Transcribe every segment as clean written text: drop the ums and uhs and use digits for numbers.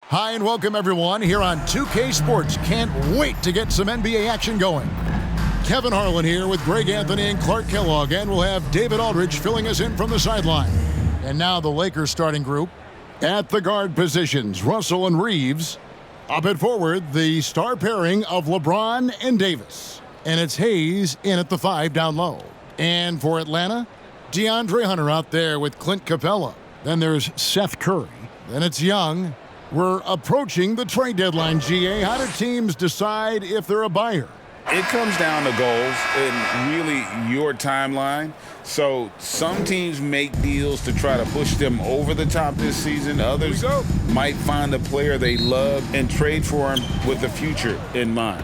Hi and welcome everyone here on 2K Sports. Can't wait to get some NBA action going. Kevin Harlan here with Greg Anthony and Clark Kellogg, and we'll have David Aldridge filling us in from the sideline. And now the Lakers starting group. At the guard positions, Russell and Reeves. Up at forward, the star pairing of LeBron and Davis. And it's Hayes in at the 5 down low. And for Atlanta, DeAndre Hunter out there with Clint Capella. Then there's Seth Curry. Then it's Young. We're approaching the trade deadline, GA. How do teams decide if they're a buyer? It comes down to goals and really your timeline. So some teams make deals to try to push them over the top this season. Others might find a player they love and trade for him with the future in mind.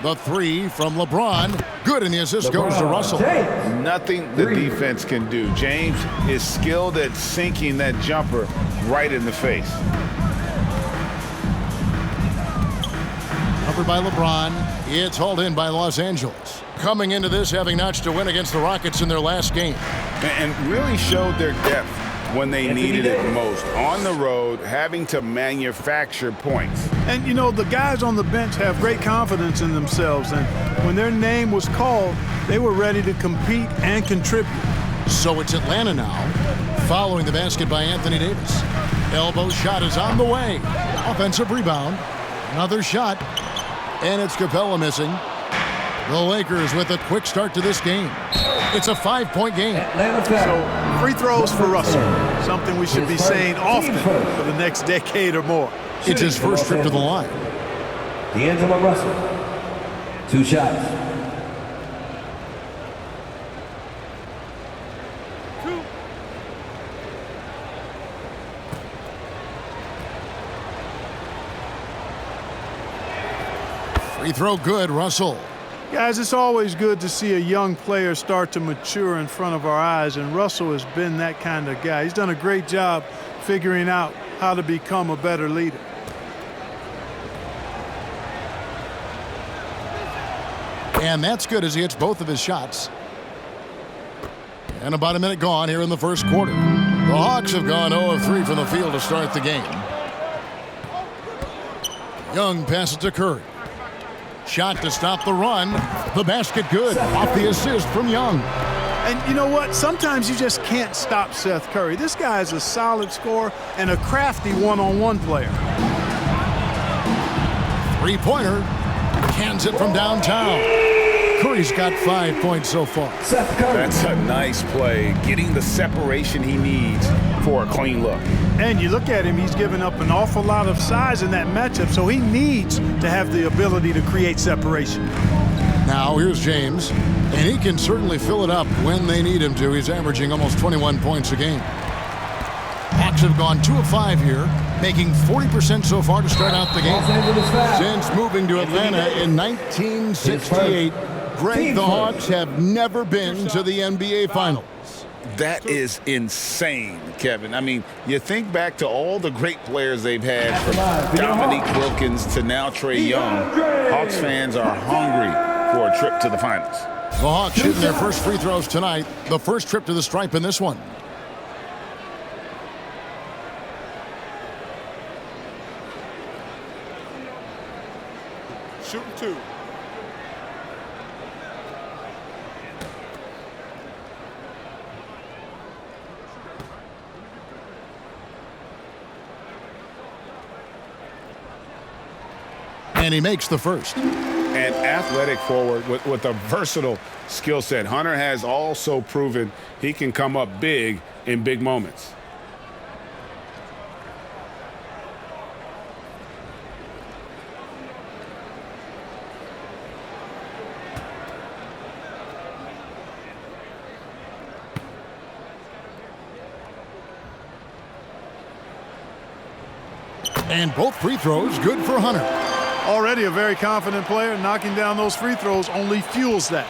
The 3 from LeBron. Good, and the assist goes to Russell. Nothing the defense can do. James is skilled at sinking that jumper right in the face. Covered by LeBron. It's hauled in by Los Angeles. Coming into this having notched a win against the Rockets in their last game. And really showed their depth when they needed it most. On the road, having to manufacture points. And, you know, the guys on the bench have great confidence in themselves. And when their name was called, they were ready to compete and contribute. So it's Atlanta now, following the basket by Anthony Davis. Elbow shot is on the way. Offensive rebound. Another shot. And it's Capella missing. The Lakers with a quick start to this game. It's a 5-point game. So free throws for Russell. Something we should be saying often for the next decade or more. It's his first trip to the line. D'Angelo Russell. 2 shots. Free throw good, Russell. Guys, it's always good to see a young player start to mature in front of our eyes, and Russell has been that kind of guy. He's done a great job figuring out how to become a better leader. And that's good as he hits both of his shots. And about a minute gone here in the first quarter. The Hawks have gone 0 of 3 from the field to start the game. Young passes to Curry. Shot to stop the run. The basket good. Off the assist from Young. And you know what? Sometimes you just can't stop Seth Curry. This guy is a solid scorer and a crafty one-on-one player. Three-pointer. Cans it from downtown. Curry's got 5 points so far. That's a nice play. Getting the separation he needs for a clean look. And you look at him, he's given up an awful lot of size in that matchup, so he needs to have the ability to create separation. Now here's James, and he can certainly fill it up when they need him to. He's averaging almost 21 points a game. Hawks have gone 2 of 5 here, making 40% so far to start out the game. Since moving to Atlanta in 1968, Greg, the Hawks have never been to the NBA Finals. That is insane, Kevin. I mean, you think back to all the great players they've had, from Dominique Wilkins to now Trae Young. Hawks fans are hungry for a trip to the finals. The Hawks shooting their first free throws tonight. The first trip to the stripe in this one. Shooting 2. And he makes the first. An athletic forward with a versatile skill set. Hunter has also proven he can come up big in big moments. And both free throws good for Hunter. Already a very confident player. Knocking down those free throws only fuels that.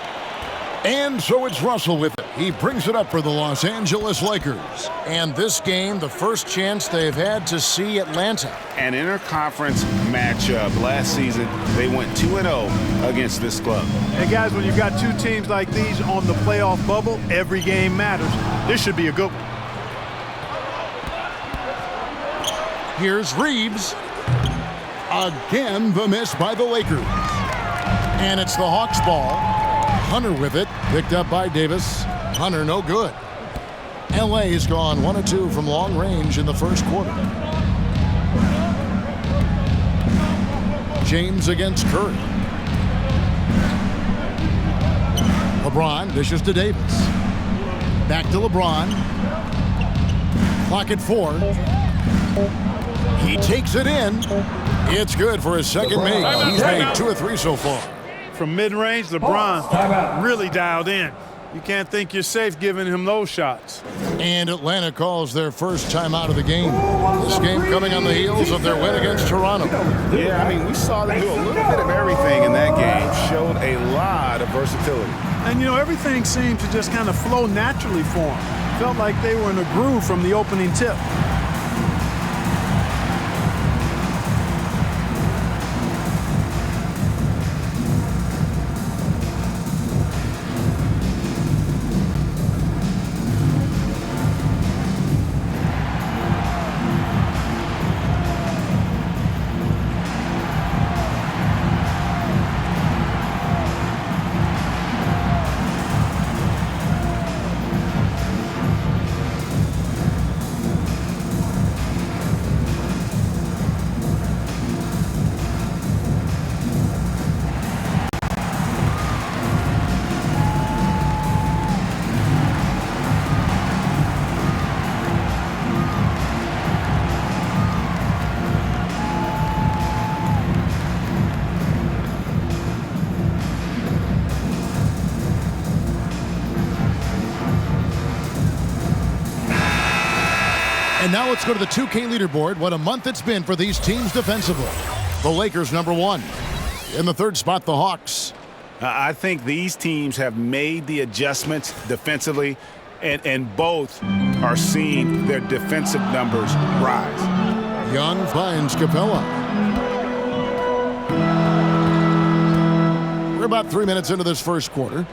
And so it's Russell with it. He brings it up for the Los Angeles Lakers. And this game, the first chance they've had to see Atlanta. An interconference matchup. Last season, they went 2-0 against this club. Hey, guys, when you've got two teams like these on the playoff bubble, every game matters. This should be a good one. Here's Reeves. Again, the miss by the Lakers. And it's the Hawks ball. Hunter with it. Picked up by Davis. Hunter no good. LA's gone 1 of 2 from long range in the first quarter. James against Curry. LeBron dishes to Davis. Back to LeBron. Clock at 4. He takes it in. It's good for his second make. He's made 2 of 3 so far. From mid-range, LeBron really dialed in. You can't think you're safe giving him those shots. And Atlanta calls their first timeout of the game. This game coming on the heels of their win against Toronto. Yeah, I mean, we saw them do a little bit of everything in that game. Showed a lot of versatility. And, you know, everything seemed to just kind of flow naturally for them. Felt like they were in a groove from the opening tip. And now let's go to the 2K leaderboard. What a month it's been for these teams defensively. The Lakers #1. In the third spot, the Hawks. I think these teams have made the adjustments defensively, and both are seeing their defensive numbers rise. Young finds Capella. We're about 3 minutes into this first quarter.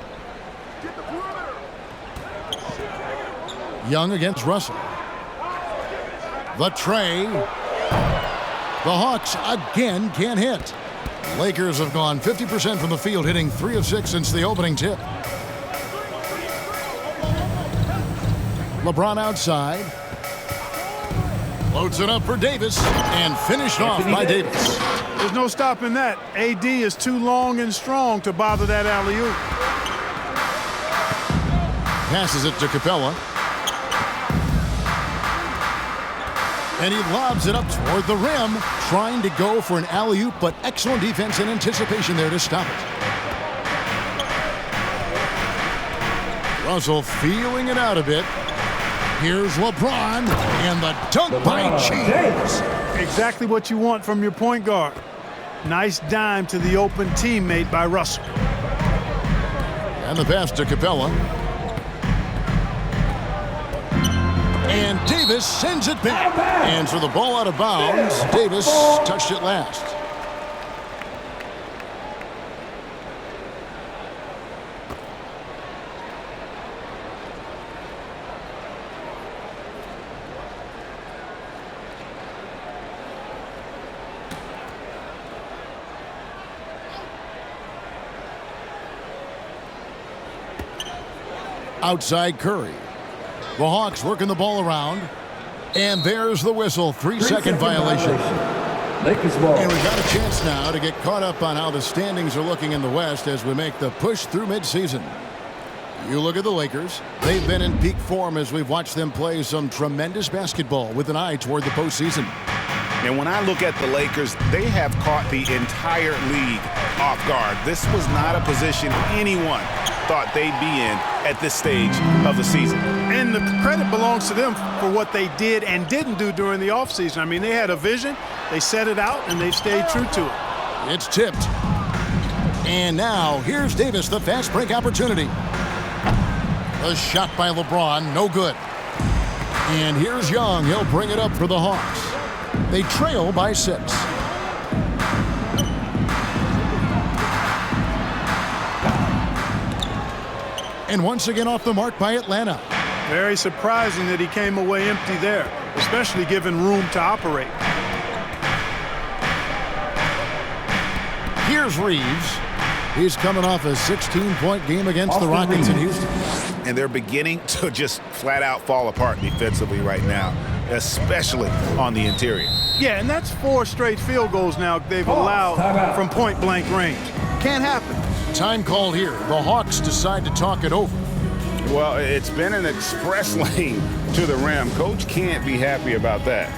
Young against Russell. The tray. The Hawks again can't hit. Lakers have gone 50% from the field, hitting 3 of 6 since the opening tip. LeBron outside. Loads it up for Davis and finished off by Davis. There's no stopping that. AD is too long and strong to bother that alley-oop. Passes it to Capella. And he lobs it up toward the rim, trying to go for an alley-oop, but excellent defense and anticipation there to stop it. Russell feeling it out a bit. Here's LeBron, and the dunk by James. Exactly what you want from your point guard. Nice dime to the open teammate by Russell. And the pass to Capella. And Davis sends it back. And for the ball out of bounds, Davis touched it last. Outside Curry. The Hawks working the ball around. And there's the whistle. 3-second violation. Lakers ball. And we've got a chance now to get caught up on how the standings are looking in the West as we make the push through midseason. You look at the Lakers. They've been in peak form as we've watched them play some tremendous basketball with an eye toward the postseason. And when I look at the Lakers, they have caught the entire league off guard. This was not a position anyone thought they'd be in at this stage of the season. And the credit belongs to them for what they did and didn't do during the offseason. I mean, they had a vision, they set it out, and they've stayed true to it. It's tipped. And now, here's Davis, the fast break opportunity. A shot by LeBron, no good. And here's Young, he'll bring it up for the Hawks. They trail by 6. And once again off the mark by Atlanta. Very surprising that he came away empty there, especially given room to operate. Here's Reeves. He's coming off a 16-point game against the Rockets in Houston. And they're beginning to just flat out fall apart defensively right now, especially on the interior. Yeah, and that's 4 straight field goals now they've allowed from point-blank range. Can't happen. Time called here. The Hawks decide to talk it over. Well, it's been an express lane to the rim. Coach can't be happy about that.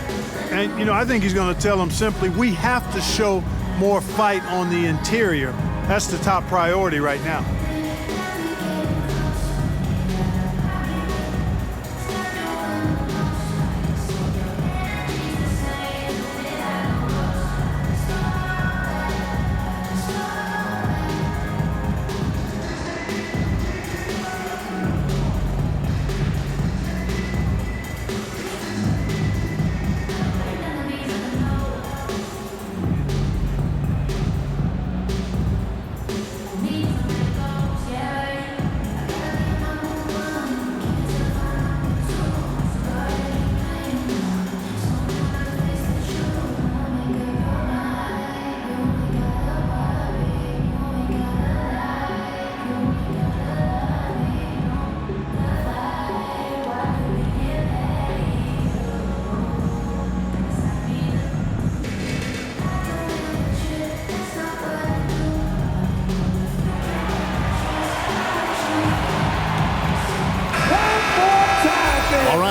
And, you know, I think he's going to tell them simply, we have to show more fight on the interior. That's the top priority right now.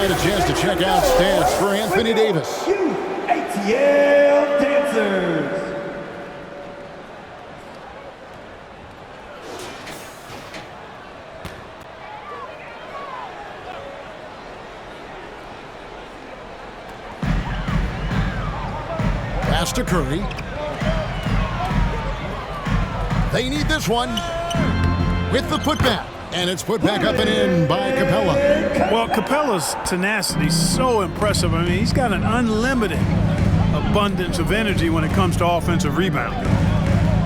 A chance to check out stats for Anthony Davis. ATL Dancers. Pass to Curry. They need this one with the putback. And it's put back up and in by Capella. Well, Capella's tenacity is so impressive. I mean, he's got an unlimited abundance of energy when it comes to offensive rebounding.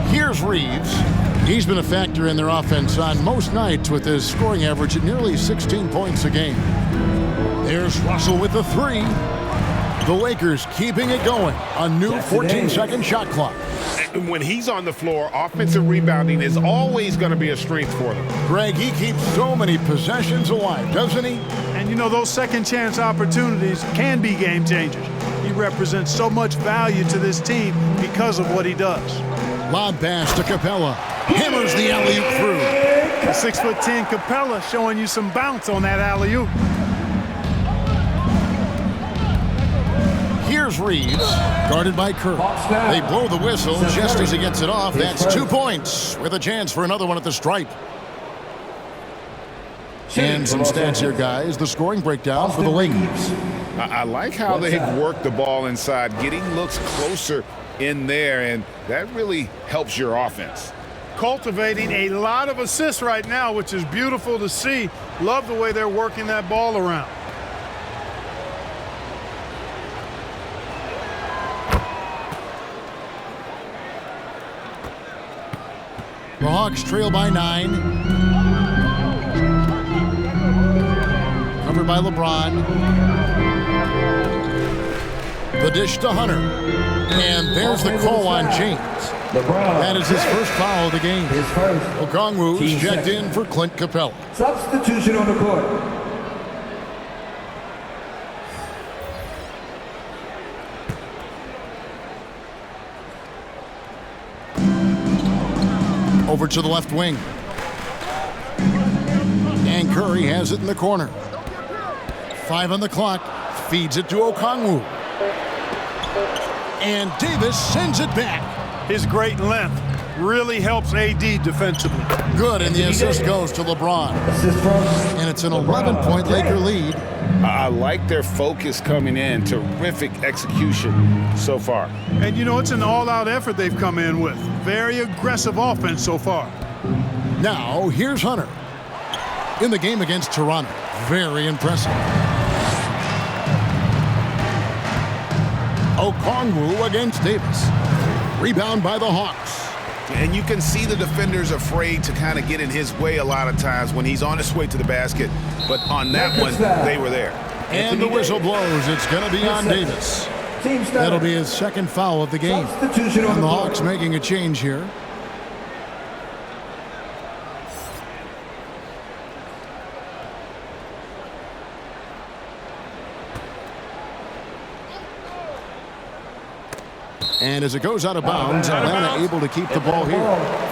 Here's Reeves. He's been a factor in their offense on most nights with his scoring average at nearly 16 points a game. There's Russell with the 3. The Lakers keeping it going. A new 14-second shot clock. When he's on the floor, offensive rebounding is always going to be a strength for them. Greg, he keeps so many possessions alive, doesn't he? And you know, those second chance opportunities can be game changers. He represents so much value to this team because of what he does. Lob pass to Capella. Hammers the alley-oop through. A 6'10" Capella showing you some bounce on that alley-oop. Here's Reeves, guarded by Curry. They blow the whistle just as he gets it off. That's 2 points with a chance for another one at the stripe. And some stats here, guys. The scoring breakdown for the Lakers. I like how they've worked the ball inside, getting looks closer in there, and that really helps your offense. Cultivating a lot of assists right now, which is beautiful to see. Love the way they're working that ball around. The Hawks trail by 9. Covered by LeBron. The dish to Hunter. And there's the call on James. That is his first foul of the game. Okongwu's checked in for Clint Capella. Substitution on the court. Over to the left wing. And Curry has it in the corner. 5 on the clock. Feeds it to Okongwu. And Davis sends it back. His great length really helps AD defensively. Good, and the assist goes to LeBron. And it's an 11-point Laker lead. I like their focus coming in. Terrific execution so far. And, you know, it's an all-out effort they've come in with. Very aggressive offense so far. Now, here's Hunter. In the game against Toronto. Very impressive. Okongwu against Davis. Rebound by the Hawks. And you can see the defenders afraid to kind of get in his way a lot of times when he's on his way to the basket. But on that one, they were there. And the whistle blows. It's going to be on Davis. That'll be his second foul of the game. And the Hawks making a change here. And as it goes out of bounds, Atlanta able to keep the ball here.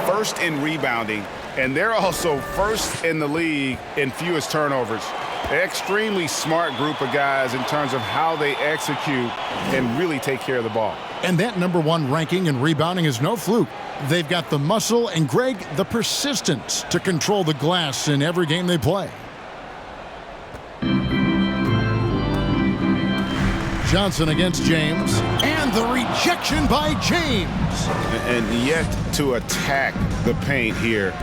First in rebounding, and they're also first in the league in fewest turnovers. An extremely smart group of guys in terms of how they execute and really take care of the ball. And that #1 ranking in rebounding is no fluke. They've got the muscle and, Greg, the persistence to control the glass in every game they play. Johnson against James, and the rejection by James. And yet to attack the paint here,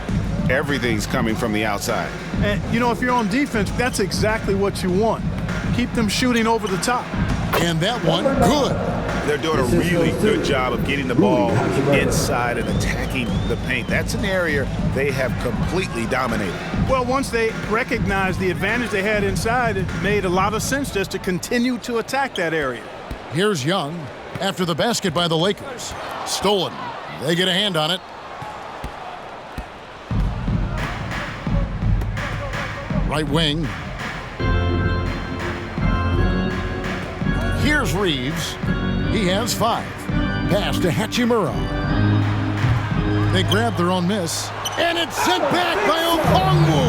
everything's coming from the outside. And, you know, if you're on defense, that's exactly what you want. Keep them shooting over the top. And that one, good. They're doing a really good job of getting the ball inside and attacking the paint. That's an area they have completely dominated. Well, once they recognized the advantage they had inside, it made a lot of sense just to continue to attack that area. Here's Young after the basket by the Lakers. Stolen. They get a hand on it. Right wing. Here's Reeves. He has 5. Pass to Hachimura. They grab their own miss. And it's sent back by Okongwu.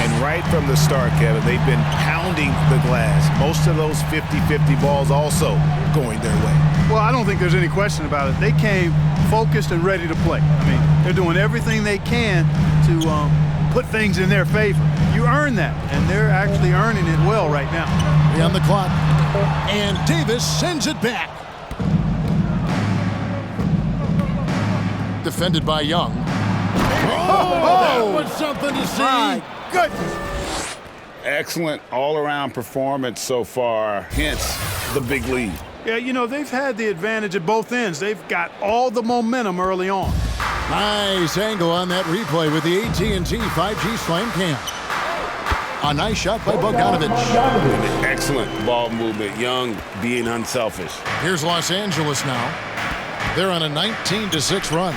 And right from the start, Kevin, they've been pounding the glass. Most of those 50-50 balls also going their way. Well, I don't think there's any question about it. They came focused and ready to play. I mean, they're doing everything they can to put things in their favor. You earn that, and they're actually earning it well right now. On the clock. And Davis sends it back. Defended by Young. Oh, that was something to see. My goodness. Excellent all-around performance so far, hence the big lead. Yeah, you know, they've had the advantage at both ends. They've got all the momentum early on. Nice angle on that replay with the AT&T 5G Slam Cam. A nice shot by Bogdanovic. Excellent ball movement. Young being unselfish. Here's Los Angeles now. They're on a 19-6 run.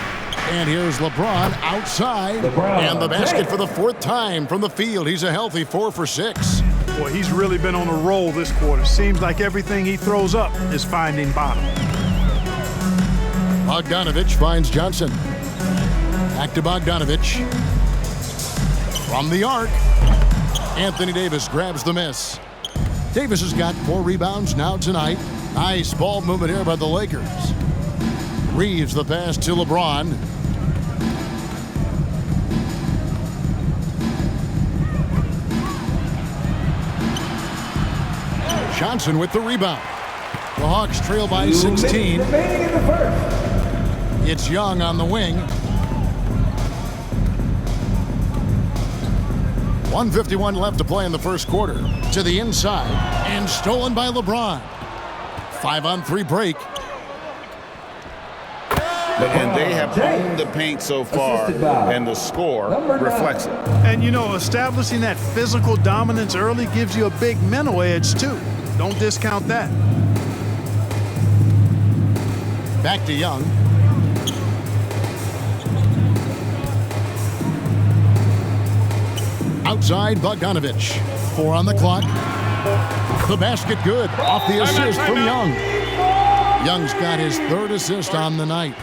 And here's LeBron outside. And the basket for the 4th time from the field. He's a healthy 4 for 6. Boy, he's really been on a roll this quarter. Seems like everything he throws up is finding bottom. Bogdanovic finds Johnson. Back to Bogdanovic. From the arc. Anthony Davis grabs the miss. Davis has got 4 rebounds now tonight. Nice ball movement here by the Lakers. Reeves the pass to LeBron. Johnson with the rebound. The Hawks trail by 16. It's Young on the wing. 1:51 left to play in the first quarter. To the inside, and stolen by LeBron. 5-on-3 break. And they have owned the paint so far, and the score reflects it. And, you know, establishing that physical dominance early gives you a big mental edge, too. Don't discount that. Back to Young. Outside, Bogdanovic. 4 on the clock. The basket good. Off the assist from Young. Young's got his 3rd assist on the night.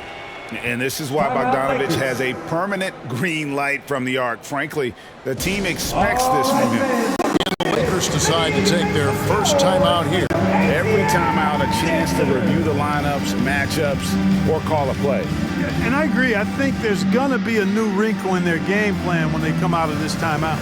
And this is why Bogdanovic has a permanent green light from the arc. Frankly, the team expects this from him. And the Lakers decide to take their first timeout here. Every timeout, a chance to review the lineups, matchups, or call a play. And I agree. I think there's going to be a new wrinkle in their game plan when they come out of this timeout.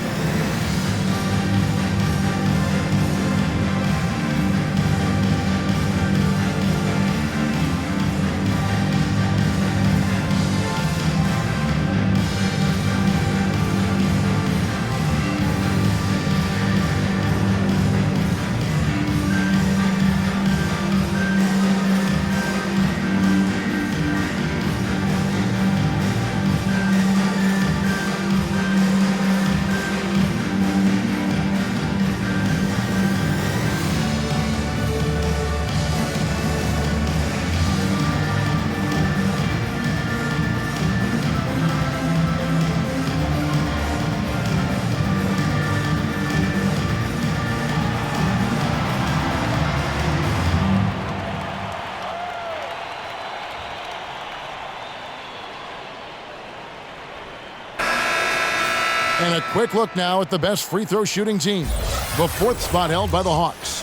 Quick look now at the best free throw shooting team. The 4th spot held by the Hawks.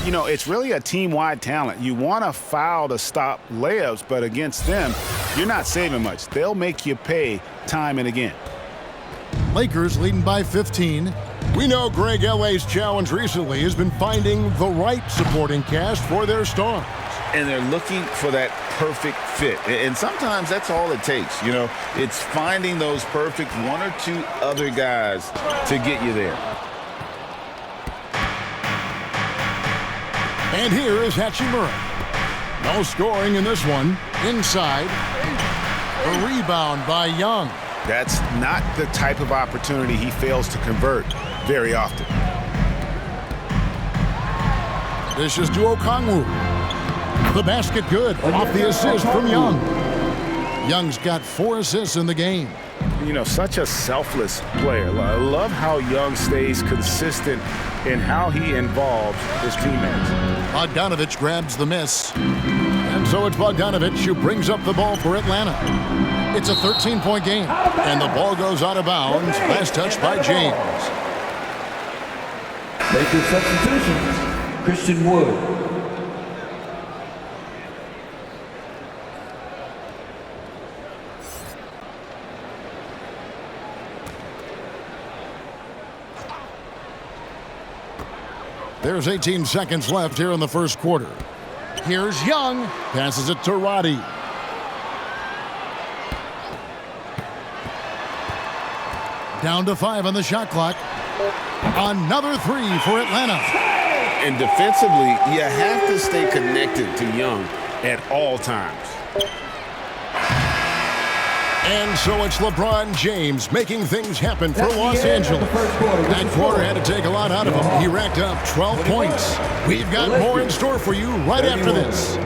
You know, it's really a team-wide talent. You want a foul to stop layups, but against them, you're not saving much. They'll make you pay time and again. Lakers leading by 15. We know Greg L.A.'s challenge recently has been finding the right supporting cast for their stars. And they're looking for that perfect fit. And sometimes that's all it takes. You know, it's finding those perfect 1 or 2 other guys to get you there. And here is Hachimura. No scoring in this one. Inside. A rebound by Young. That's not the type of opportunity he fails to convert very often. This is to Okongwu. The basket good. Off the assist from Young. Young's got 4 assists in the game. You know, such a selfless player. I love how Young stays consistent in how he involves his teammates. Bogdanovich grabs the miss. And so it's Bogdanovich who brings up the ball for Atlanta. It's a 13-point game. And the ball goes out of bounds. Last touch by James. Lakers substitution, Christian Wood. There's 18 seconds left here in the first quarter. Here's Young. Passes it to Roddy. Down to 5 on the shot clock. Another 3 for Atlanta. And defensively, you have to stay connected to Young at all times. And so it's LeBron James making things happen for Los Angeles. That quarter had to take a lot out of him. He racked up 12 points. We've got more in store for you right after this.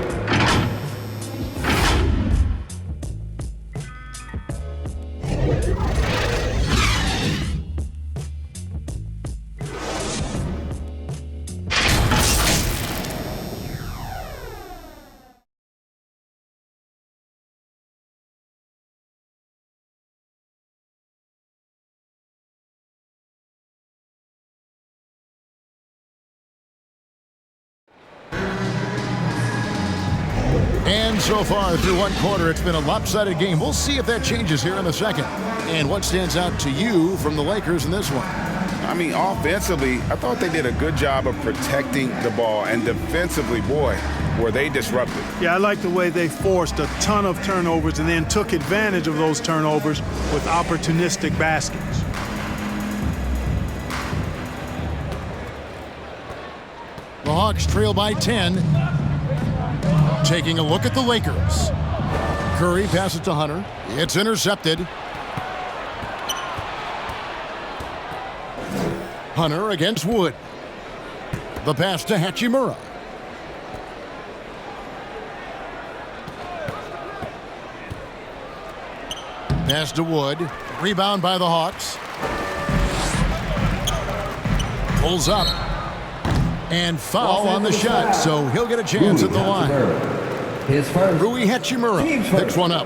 And so far through one quarter, it's been a lopsided game. We'll see if that changes here in the second. And what stands out to you from the Lakers in this one? I mean, offensively, I thought they did a good job of protecting the ball. And defensively, boy, were they disruptive. Yeah, I like the way they forced a ton of turnovers and then took advantage of those turnovers with opportunistic baskets. The Hawks trail by 10. Taking a look at the Lakers. Curry passes to Hunter. It's intercepted. Hunter against Wood. The pass to Hachimura. Pass to Wood. Rebound by the Hawks. Pulls up. And foul on the shot, so he'll get a chance at the line. Rui Hachimura picks one up.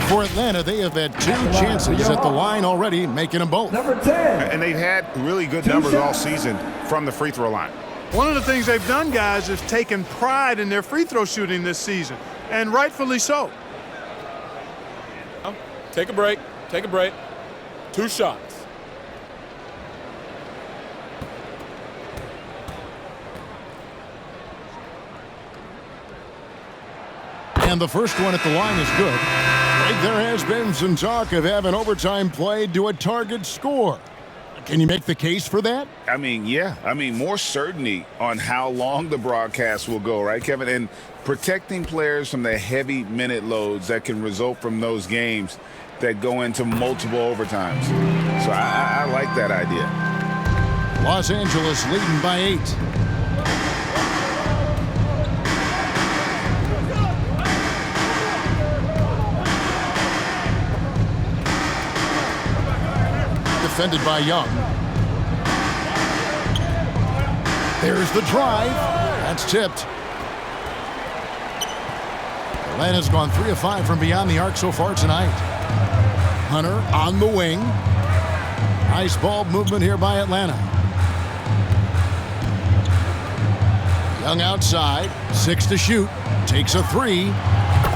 For Atlanta, they have had 2 chances at the line already, making them both. Number 10. And they've had really good numbers all season from the free throw line. One of the things they've done, guys, is taken pride in their free throw shooting this season, and rightfully so. Take a break. Take a break. 2 shots. And the first one at the line is good. Right, there has been some talk of having overtime played to a target score. Can you make the case for that? I mean, yeah. I mean, more certainty on how long the broadcast will go, right, Kevin? And protecting players from the heavy minute loads that can result from those games that go into multiple overtimes. So I like that idea. Los Angeles leading by 8. Defended by Young. There's the drive. That's tipped. Atlanta's gone 3 of 5 from beyond the arc so far tonight. Hunter on the wing. Nice ball movement here by Atlanta. Young outside, 6 to shoot, takes a 3,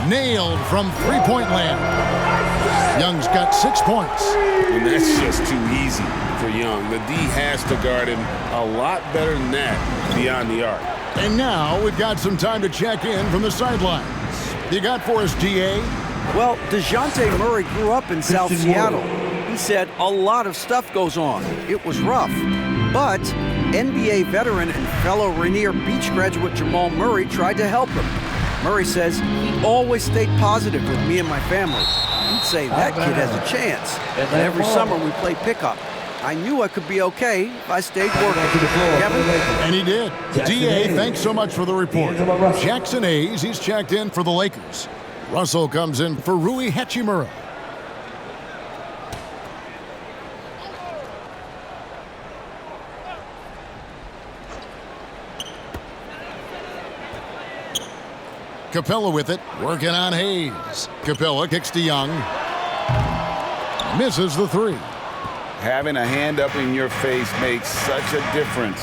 nailed from three-point land. Young's got 6 points. And that's just too easy for Young. The D has to guard him a lot better than that beyond the arc. And now we've got some time to check in from the sidelines. You got for us, DA? Well, DeJounte Murray grew up in South Seattle. He said a lot of stuff goes on. It was rough. But NBA veteran and fellow Rainier Beach graduate Jamal Murray tried to help him. Murray says he always stayed positive with me and my family. He'd say that kid has a chance. And every summer we play pickup. I knew I could be okay if I stayed working. Kevin? And he did. DA, thanks so much for the report. Jackson Hayes, he's checked in for the Lakers. Russell comes in for Rui Hachimura. Capella with it, working on Hayes. Capella kicks to Young. Misses the 3. Having a hand up in your face makes such a difference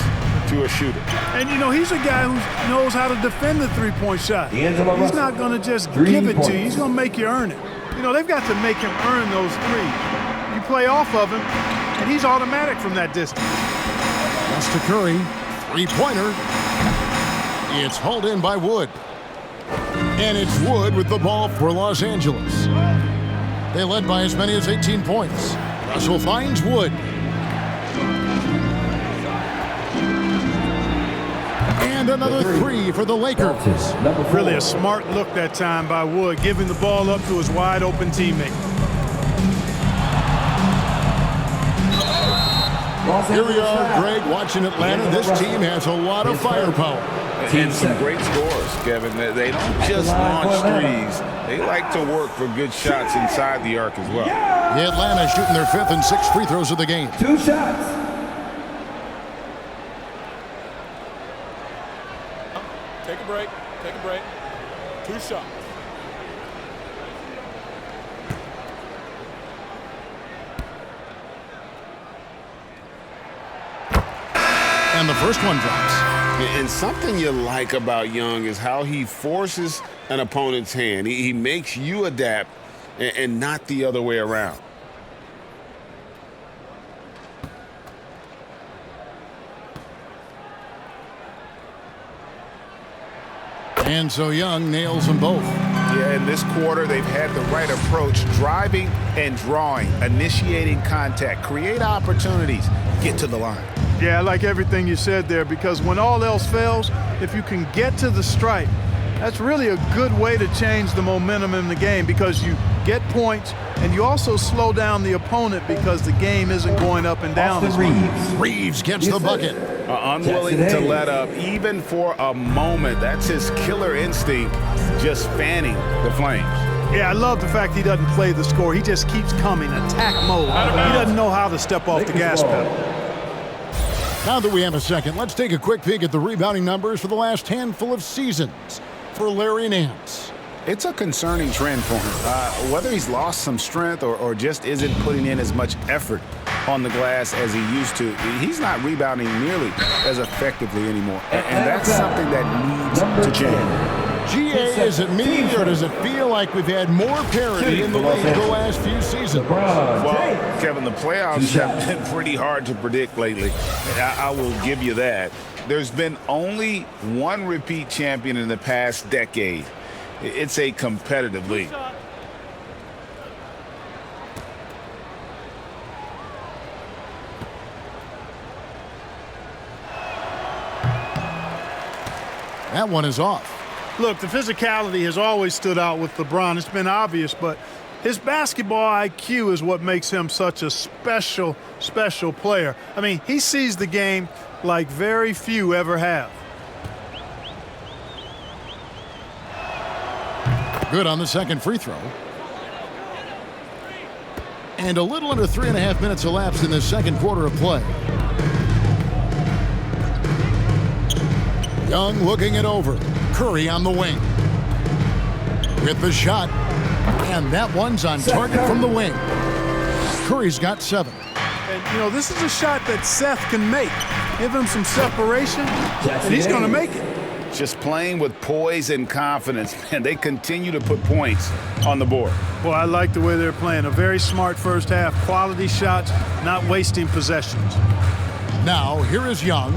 to a shooter. And, you know, he's a guy who knows how to defend the three-point shot. He's not going to just give it to you. He's going to make you earn it. You know, they've got to make him earn those threes. You play off of him, and he's automatic from that distance. Pass to Curry. Three-pointer. It's hauled in by Wood. And it's Wood with the ball for Los Angeles. They led by as many as 18 points. Russell finds Wood. And another 3 for the Lakers. Really a smart look that time by Wood, giving the ball up to his wide-open teammate. Here we are, Greg, watching Atlanta. This team has a lot of firepower. And some great scores, Kevin. They don't just launch threes. They like to work for good shots inside the arc as well. Atlanta shooting their 5th and 6th free throws of the game. 2 shots. Take a break. Take a break. 2 shots. And the first one drops. And something you like about Young is how he forces an opponent's hand. He makes you adapt and not the other way around. And so Young nails them both. Yeah, in this quarter, they've had the right approach, driving and drawing, initiating contact, create opportunities, get to the line. Yeah, I like everything you said there, because when all else fails, if you can get to the stripe, that's really a good way to change the momentum in the game, because you get points and you also slow down the opponent because the game isn't going up and down. Reeves gets the bucket. Unwilling to let up even for a moment. That's his killer instinct, just fanning the flames. Yeah, I love the fact he doesn't play the score. He just keeps coming, attack mode. He doesn't know how to step off the gas pedal. Now that we have a second, let's take a quick peek at the rebounding numbers for the last handful of seasons for Larry Nance. It's a concerning trend for him. Whether he's lost some strength or just isn't putting in as much effort on the glass as he used to, he's not rebounding nearly as effectively anymore. And that's something that needs to change. GA, is it me, or does it feel like we've had more parity in the league the last few seasons? Well, Kevin, the playoffs have been pretty hard to predict lately. I will give you that. There's been only one repeat champion in the past decade. It's a competitive league. That one is off. Look, the physicality has always stood out with LeBron. It's been obvious, but his basketball IQ is what makes him such a special, special player. I mean, he sees the game like very few ever have. Good on the second free throw. And a little under 3.5 minutes elapsed in the second quarter of play. Young looking it over. Curry on the wing. With the shot. And that one's on target from the wing. Curry's got 7. And, this is a shot that Seth can make. Give him some separation, and he's going to make it. Just playing with poise and confidence, and they continue to put points on the board. Boy, I like the way they're playing. A very smart first half. Quality shots, not wasting possessions. Now, here is Young.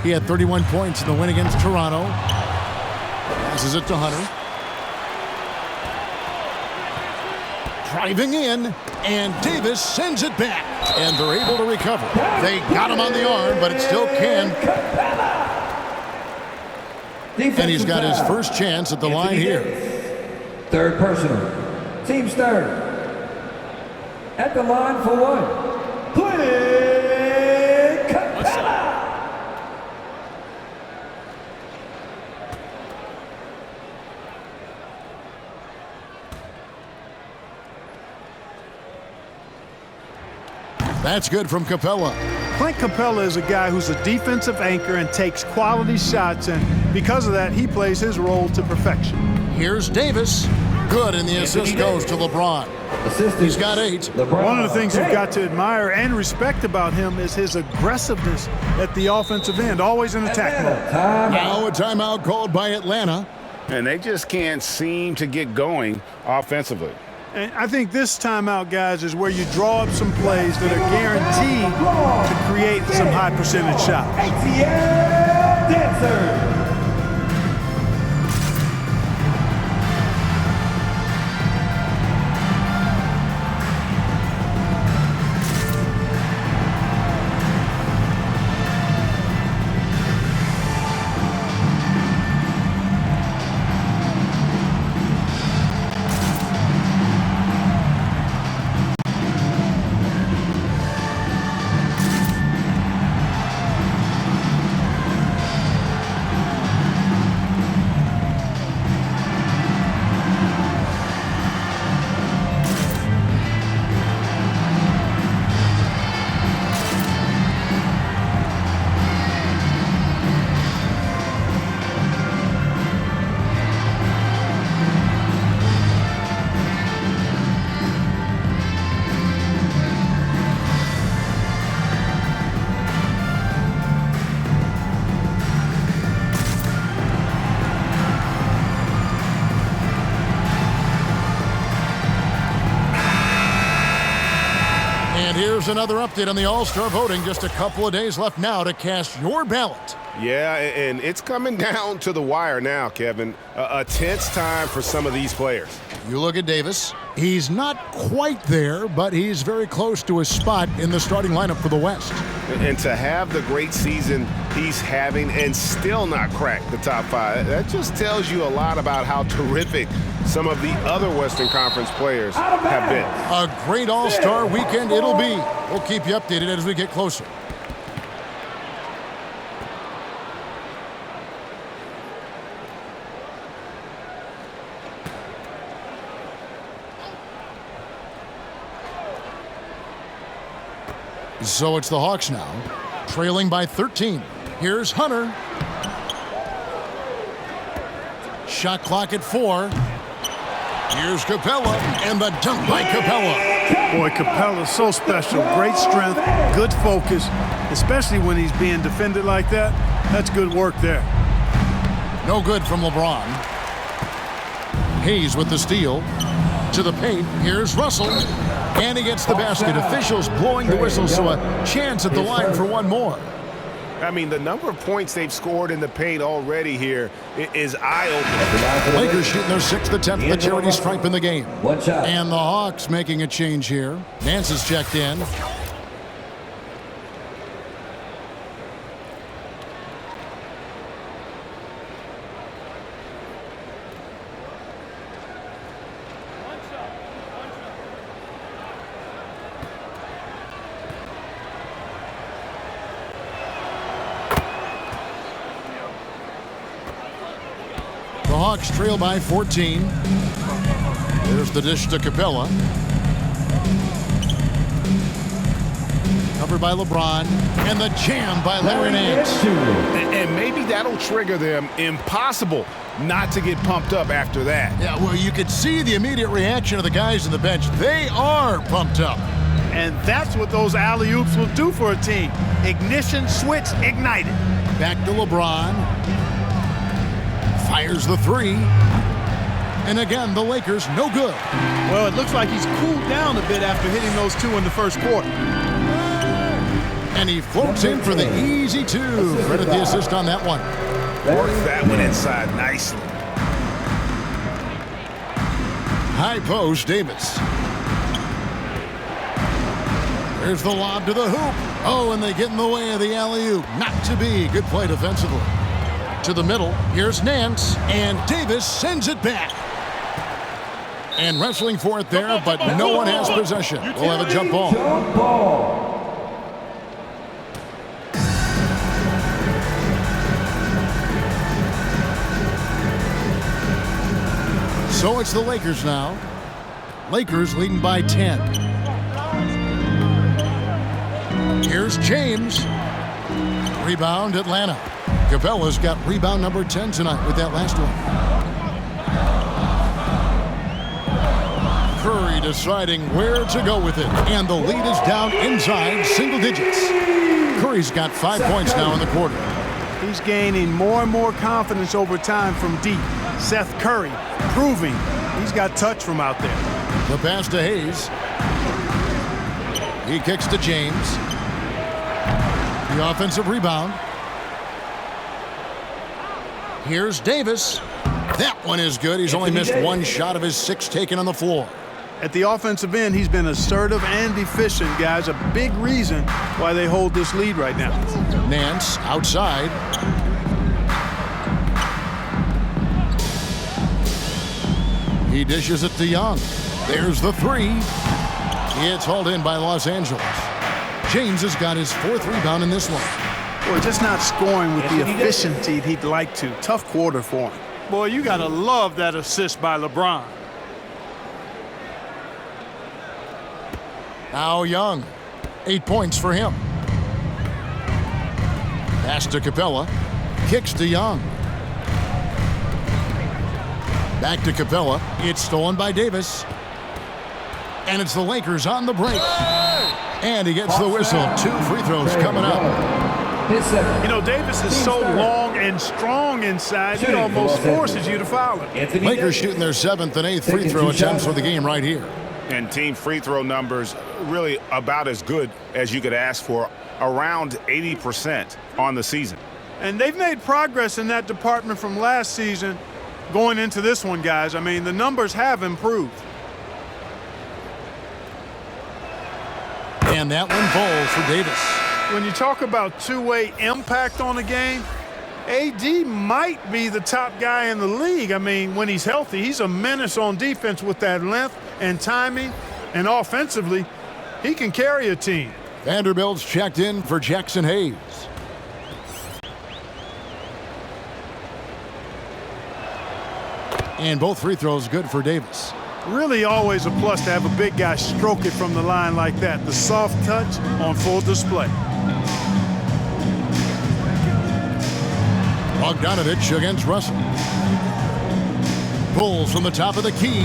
He had 31 points in the win against Toronto. Passes it to Hunter. Driving in, and Davis sends it back. And they're able to recover. They got him on the arm, but it still can. And he's got his first chance at the line here. Third personal. Team start. At the line for one. Clint Capella. That's good from Capella. Clint Capella is a guy who's a defensive anchor and takes quality shots, and because of that, he plays his role to perfection. Here's Davis. Good, and the assist goes to LeBron. He's got 8. One of the things you've got to admire and respect about him is his aggressiveness at the offensive end, always in attack mode. Now a timeout called by Atlanta. And they just can't seem to get going offensively. And I think this timeout, guys, is where you draw up some plays that are guaranteed to create some high percentage shots. ATL Dancer. Here's another update on the All-Star voting. Just a couple of days left now to cast your ballot. Yeah, and it's coming down to the wire now, Kevin. A tense time for some of these players. You look at Davis. He's not quite there, but he's very close to his spot in the starting lineup for the West. And to have the great season he's having and still not crack the top 5, that just tells you a lot about how terrific some of the other Western Conference players have been. A great All-Star weekend it'll be. We'll keep you updated as we get closer. So it's the Hawks now, trailing by 13. Here's Hunter. Shot clock at 4. Here's Capella, and the dunk by Capella. Boy, Capella's so special. Great strength, good focus, especially when he's being defended like that. That's good work there. No good from LeBron. Hayes with the steal. To the paint. Here's Russell. And he gets the basket. Officials blowing the whistle, so a chance at the line for one more. I mean, the number of points they've scored in the paint already here is eye-opening. Lakers shooting their 6th attempt at the charity stripe in the game. One shot. And the Hawks making a change here. Nance is checked in. The Hawks trail by 14. There's the dish to Capella. Covered by LeBron. And the jam by Larry Nance. And maybe that'll trigger them. Impossible not to get pumped up after that. Yeah, well, you could see the immediate reaction of the guys on the bench. They are pumped up. And that's what those alley-oops will do for a team. Ignition switch ignited. Back to LeBron. Fires the three. And again, the Lakers no good. Well, it looks like he's cooled down a bit after hitting those two in the first quarter. And he floats in for the easy two. Credit the assist on that one. Worked that one inside nicely. High post, Davis. There's the lob to the hoop. Oh, and they get in the way of the alley-oop. Not to be. Good play defensively. To the middle. Here's Nance. And Davis sends it back. And wrestling for it there, but no one has possession. We'll have a jump ball. Jump ball. So it's the Lakers now. Lakers leading by 10. Here's James. Rebound, Atlanta. Capella's got rebound number 10 tonight with that last one. Curry deciding where to go with it. And the lead is down inside single digits. Curry's got 5 points now in the quarter. He's gaining more and more confidence over time from deep. Seth Curry proving he's got touch from out there. The pass to Hayes. He kicks to James. The offensive rebound. Here's Davis. That one is good. He's only missed one shot of his 6 taken on the floor. At the offensive end, he's been assertive and efficient, guys. A big reason why they hold this lead right now. Nance outside. He dishes it to Young. There's the three. It's hauled in by Los Angeles. James has got his 4th rebound in this one. Boy, just not scoring with the efficiency he'd like to. Tough quarter for him. Boy, you got to love that assist by LeBron. Now Young. 8 points for him. Pass to Capella. Kicks to Young. Back to Capella. It's stolen by Davis. And it's the Lakers on the break. And he gets the whistle. 2 free throws coming up. You know, Davis is so long and strong inside, it almost forces you to foul him. Lakers shooting their 7th and 8th free throw attempts for the game right here. And team free throw numbers really about as good as you could ask for, around 80% on the season. And they've made progress in that department from last season going into this one, guys. I mean, the numbers have improved. And that one falls for Davis. When you talk about two-way impact on a game, AD might be the top guy in the league. I mean, when he's healthy, he's a menace on defense with that length and timing. And offensively, he can carry a team. Vanderbilt's checked in for Jackson Hayes. And both free throws good for Davis. Really always a plus to have a big guy stroke it from the line like that. The soft touch on full display. Bogdanovich against Russell. Pulls from the top of the key.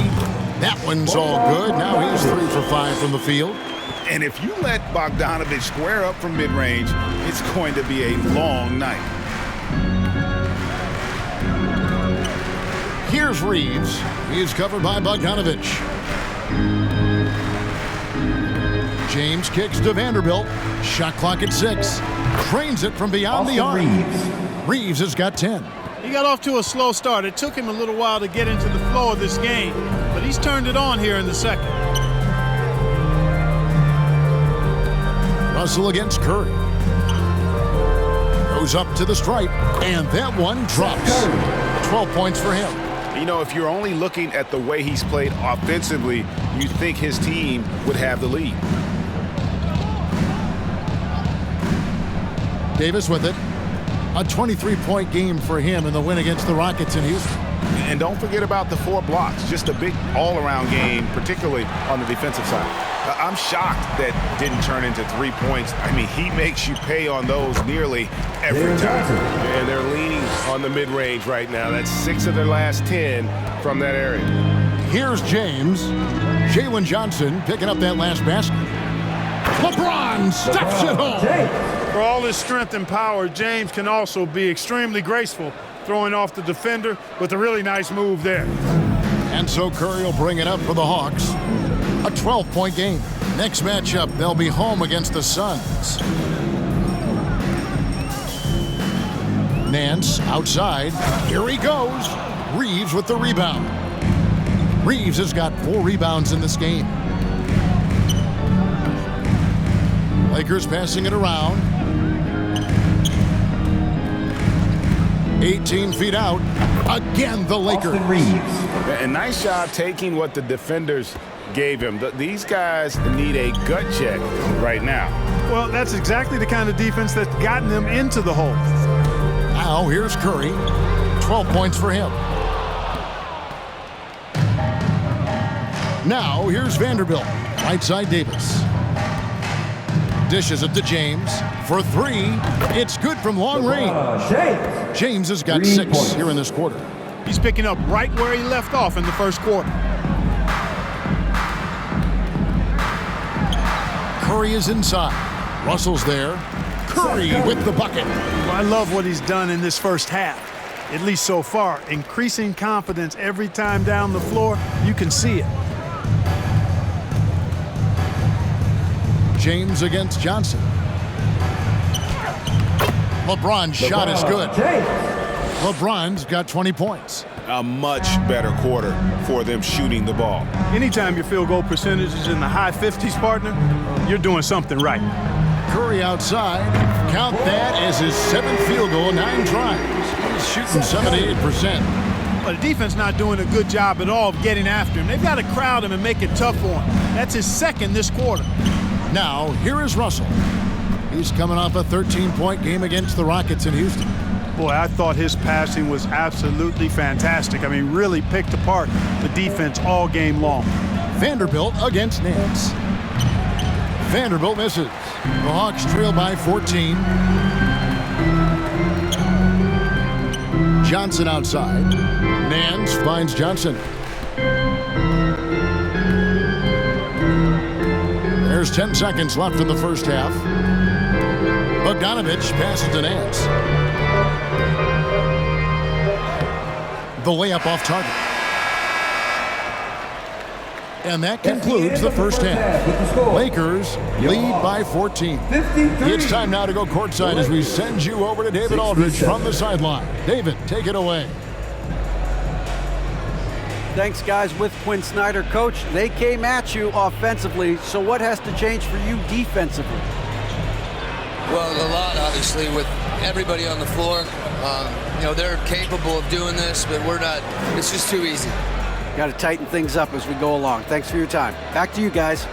That one's all good. Now he's 3 for 5 from the field. And if you let Bogdanovich square up from mid-range, it's going to be a long night. Here's Reeves. He's covered by Bogdanovich. James kicks to Vanderbilt. Shot clock at 6. Trains it from beyond the arc. Reeves has got 10. He got off to a slow start. It took him a little while to get into the flow of this game, but he's turned it on here in the second. Russell against Curry. Goes up to the stripe, and that one drops. 12 points for him. You know, if you're only looking at the way he's played offensively, you think his team would have the lead. Davis with it. A 23-point game for him in the win against the Rockets in Houston. And don't forget about the 4 blocks. Just a big all-around game, particularly on the defensive side. I'm shocked that didn't turn into 3 points. I mean, he makes you pay on those nearly every time. And they're leaning on the mid-range right now. That's 6 of their last 10 from that area. Here's James. Jalen Johnson picking up that last basket. LeBron steps it home. For all his strength and power, James can also be extremely graceful, throwing off the defender with a really nice move there. And so Curry will bring it up for the Hawks. A 12-point game. Next matchup, they'll be home against the Suns. Nance outside. Here he goes. Reeves with the rebound. Reeves has got 4 rebounds in this game. Lakers passing it around. 18 feet out. Again, the Lakers. And nice job taking what the defenders gave him. These guys need a gut check right now. Well, that's exactly the kind of defense that's gotten them into the hole. Now here's Curry. 12 points for him. Now here's Vanderbilt. Right side Davis. Dishes it to James for 3. It's good from long range. James has got 6 here in this quarter. He's picking up right where he left off in the first quarter. Curry is inside. Russell's there. Curry with the bucket. Well, I love what he's done in this first half, at least so far. Increasing confidence every time down the floor. You can see it. James against Johnson. LeBron's shot is good. LeBron's got 20 points. A much better quarter for them shooting the ball. Anytime your field goal percentage is in the high 50s, partner, you're doing something right. Curry outside. Count that as his 7th field goal in 9 tries. He's shooting 78%. But the defense not doing a good job at all of getting after him. They've got to crowd him and make it tough for him. That's his 2nd this quarter. Now, here is Russell. He's coming off a 13-point game against the Rockets in Houston. Boy, I thought his passing was absolutely fantastic. I mean, really picked apart the defense all game long. Vanderbilt against Nance. Vanderbilt misses. The Hawks trail by 14. Johnson outside. Nance finds Johnson. There's 10 seconds left in the first half. Bogdanovich passes to Nance. The layup off target. And that concludes the first half. Lakers lead by 14. It's time now to go courtside as we send you over to David Aldridge from the sideline. David, take it away. Thanks, guys. With Quinn Snyder, Coach, they came at you offensively, so what has to change for you defensively? Well, a lot, obviously, with everybody on the floor. You know, they're capable of doing this, but we're not. It's just too easy. Got to tighten things up as we go along. Thanks for your time. Back to you guys.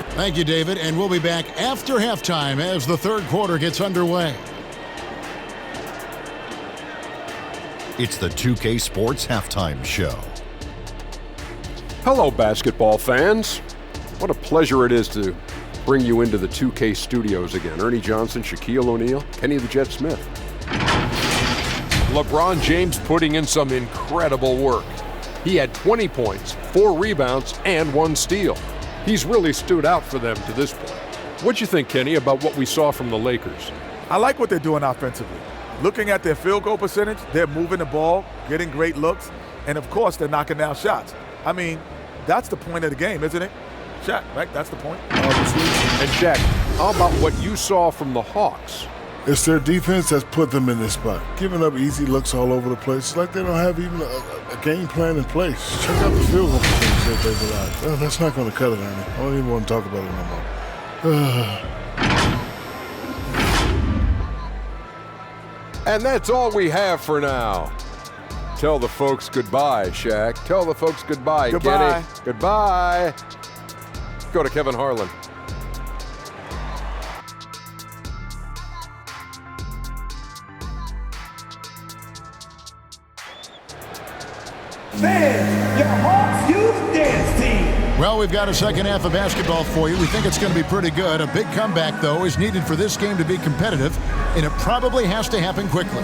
Thank you, David, and we'll be back after halftime as the third quarter gets underway. It's the 2K Sports Halftime Show. Hello, basketball fans. What a pleasure it is to bring you into the 2K studios again. Ernie Johnson, Shaquille O'Neal, Kenny the Jet Smith. LeBron James putting in some incredible work. He had 20 points, 4 rebounds, and 1 steal. He's really stood out for them to this point. What'd you think, Kenny, about what we saw from the Lakers? I like what they're doing offensively. Looking at their field goal percentage, they're moving the ball, getting great looks, and of course, they're knocking down shots. I mean, that's the point of the game, isn't it? Shaq, right? That's the point. Obviously. And Shaq, how about what you saw from the Hawks? It's their defense that's put them in this spot. Giving up easy looks all over the place. It's like they don't have even a game plan in place. Check out the field goal percentage that they've allowed. Well, that's not going to cut it, Ernie. I don't even want to talk about it no more. And that's all we have for now. Tell the folks goodbye, Shaq. Tell the folks goodbye, Goodbye. Kenny. Goodbye. Go to Kevin Harlan. Fans, your Hawks Youth Dance Team. Well, we've got a second half of basketball for you. We think it's going to be pretty good. A big comeback, though, is needed for this game to be competitive, and it probably has to happen quickly.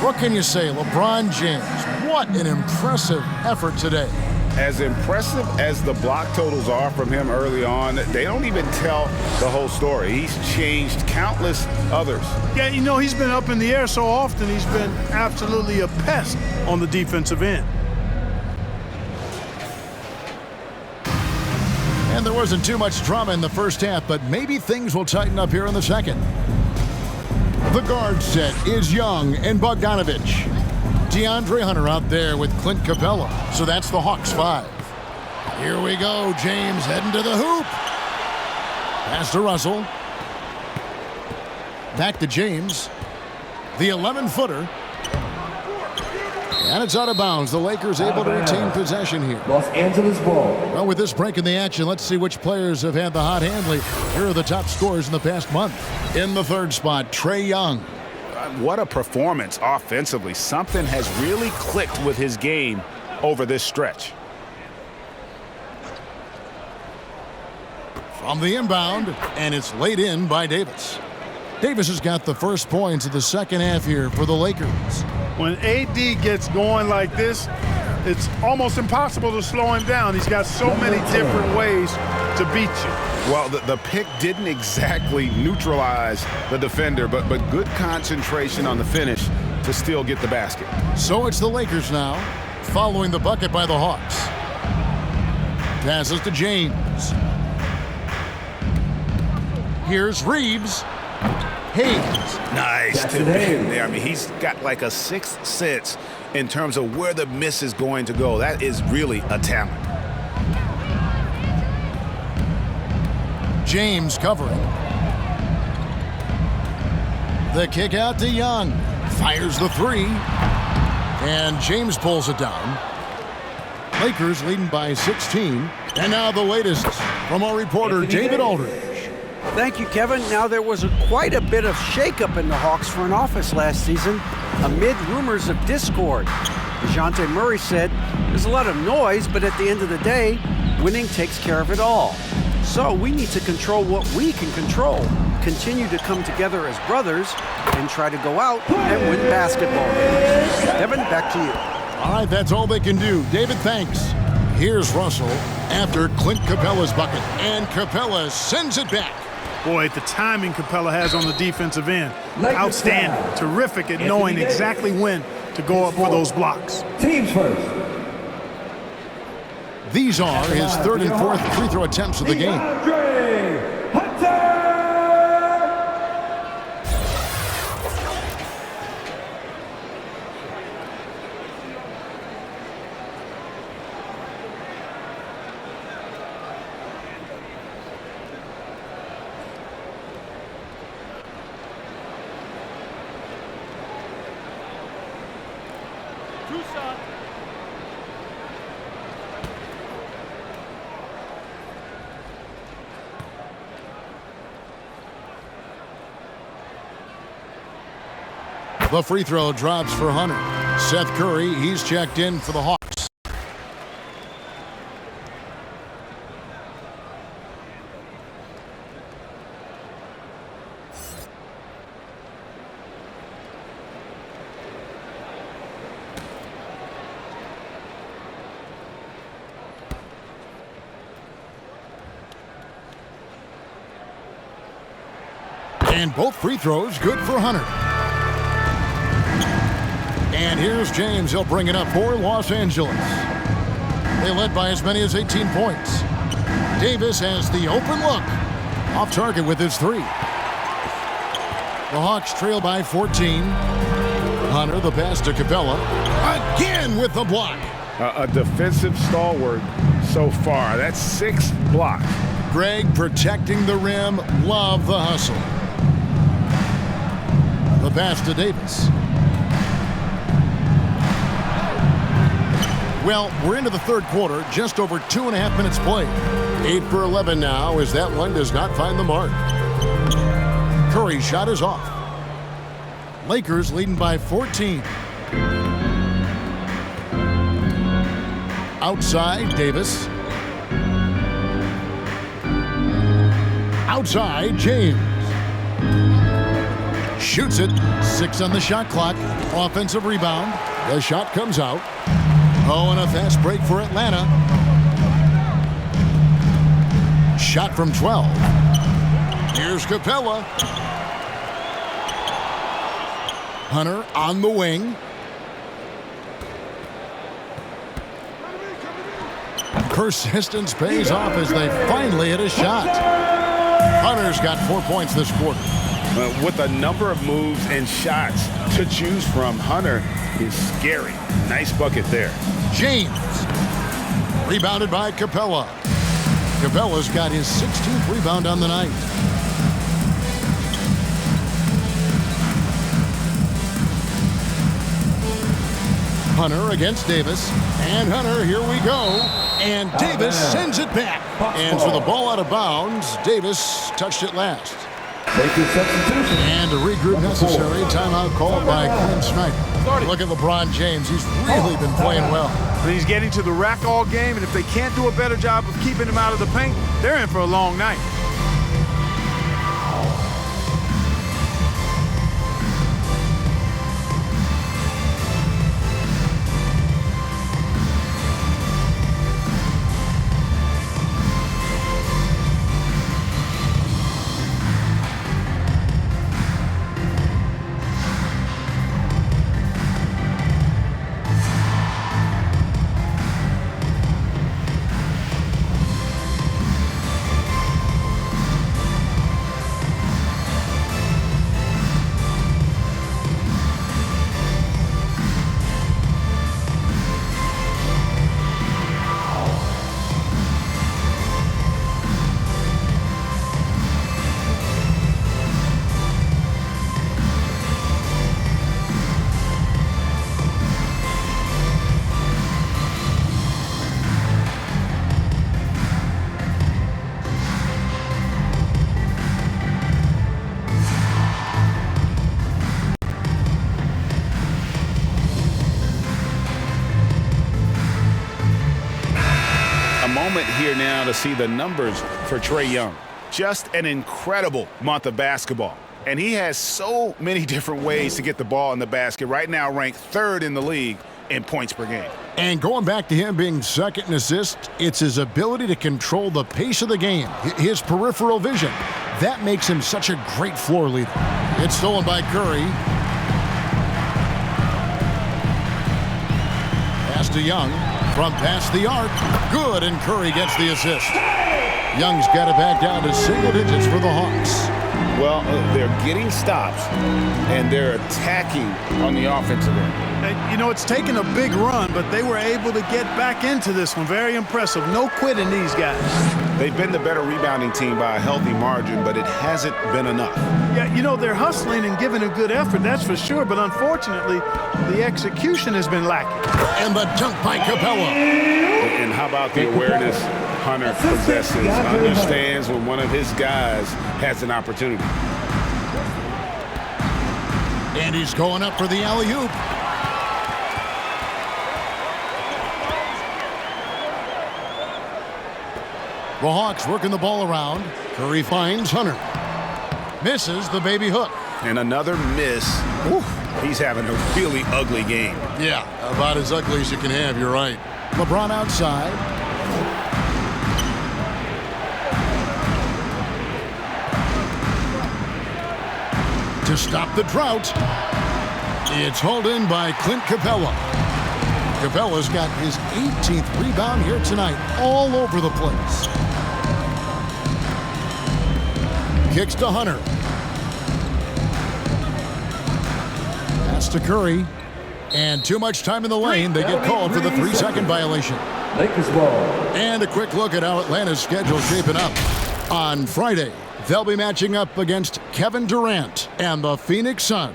What can you say? LeBron James, what an impressive effort today. as impressive as the block totals are from him early on, they don't even tell the whole story. He's changed countless others. Yeah, you know, he's been up in the air so often, he's been absolutely a pest on the defensive end. And there wasn't too much drama in the first half, but maybe things will tighten up here in the second. The guard set is Young and Bogdanovich. DeAndre Hunter out there with Clint Capella. So that's the Hawks 5. Here we go. James heading to the hoop. Pass to Russell. Back to James. The 11-footer. And it's out of bounds. The Lakers able to retain possession here. Los Angeles ball. Well, with this break in the action, let's see which players have had the hot hand lately. Here are the top scorers in the past month. In the third spot, Trae Young. What a performance offensively. Something has really clicked with his game over this stretch. From the inbound, and it's laid in by Davis. Davis has got the first points of the second half here for the Lakers. When AD gets going like this, it's almost impossible to slow him down. He's got so many different ways to beat you. Well, the pick didn't exactly neutralize the defender, but good concentration on the finish to still get the basket. So it's the Lakers now, following the bucket by the Hawks. Passes to James. Here's Reeves. Hayes. Nice tip in there. I mean, he's got like a sixth sense in terms of where the miss is going to go. That is really a talent. James covering. The kick out to Young. Fires the three. And James pulls it down. Lakers leading by 16. And now the latest from our reporter, David Aldridge. Thank you, Kevin. Now, there was quite a bit of shakeup in the Hawks front office last season amid rumors of discord. DeJounte Murray said, there's a lot of noise, but at the end of the day, winning takes care of it all. So we need to control what we can control, continue to come together as brothers, and try to go out and win basketball games. Kevin, back to you. All right, that's all they can do. David, thanks. Here's Russell after Clint Capella's bucket, and Capella sends it back. Boy, the timing Capella has on the defensive end, outstanding. Terrific at knowing exactly when to go up for those blocks. Teams first. These are his third and fourth free throw attempts of the game. The free throw drops for Hunter. Seth Curry, he's checked in for the Hawks. And both free throws good for Hunter. And here's James. He'll bring it up for Los Angeles. They led by as many as 18 points. Davis has the open look. Off target with his three. The Hawks trail by 14. Hunter, the pass to Capella. Again with the block. A defensive stalwart so far. That's sixth block. Greg protecting the rim. Love the hustle. The pass to Davis. Well, we're into the third quarter, just over 2.5 minutes played. 8 for 11 now as that one does not find the mark. Curry's shot is off. Lakers leading by 14. Outside, Davis. Outside, James. Shoots it. 6 on the shot clock. Offensive rebound. The shot comes out. Oh, and a fast break for Atlanta. Shot from 12. Here's Capella. Hunter on the wing. Persistence pays off as they finally hit a shot. Hunter's got 4 points this quarter. With a number of moves and shots to choose from, Hunter is scary. Nice bucket there. James. Rebounded by Capella. Capella's got his 16th rebound on the night. Hunter against Davis. And Hunter, here we go. And Davis sends it back. And so the ball out of bounds. Davis touched it last. And a regroup necessary. Timeout called by Quinn Snyder. Look at LeBron James. He's really been playing well. He's getting to the rack all game, and if they can't do a better job of keeping him out of the paint, they're in for a long night. Here now to see the numbers for Trae Young. Just an incredible month of basketball. And he has so many different ways to get the ball in the basket. Right now ranked 3rd in the league in points per game. And going back to him being 2nd in assists, it's his ability to control the pace of the game, his peripheral vision. That makes him such a great floor leader. It's stolen by Curry. Pass to Young. From past the arc. Good, and Curry gets the assist. Young's got it back down to single digits for the Hawks. Well, they're getting stops, and they're attacking on the offensive end. You know, it's taken a big run, but they were able to get back into this one. Very impressive. No quitting these guys. They've been the better rebounding team by a healthy margin, but it hasn't been enough. Yeah, you know, they're hustling and giving a good effort, that's for sure, but unfortunately, the execution has been lacking. And the dunk by Capella. And how about the awareness Hunter possesses, understands when one of his guys has an opportunity. And he's going up for the alley-oop. The Hawks working the ball around. Curry finds Hunter. Misses the baby hook. And another miss. Whew. He's having a really ugly game. Yeah, about as ugly as you can have, you're right. LeBron outside. To stop the drought, it's hauled in by Clint Capella. Capella's got his 18th rebound here tonight, all over the place. Kicks to Hunter. Pass to Curry. And too much time in the lane. They get called for the 3-second violation. Lakers ball. And a quick look at how Atlanta's schedule shaping up. On Friday, they'll be matching up against Kevin Durant and the Phoenix Suns.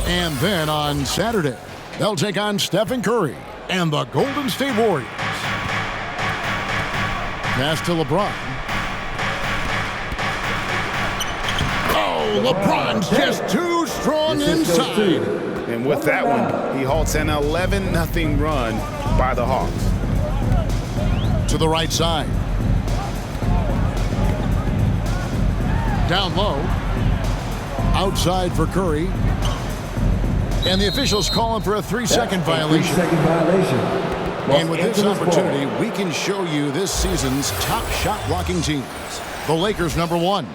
And then on Saturday, they'll take on Stephen Curry and the Golden State Warriors. Pass to LeBron. Oh, LeBron's just too strong inside. And with that one, he halts an 11-0 run by the Hawks. To the right side. Down low. Outside for Curry. And the officials calling for a 3-second violation. 3-second violation. And with this opportunity, we can show you this season's top shot blocking teams. The Lakers, number 1.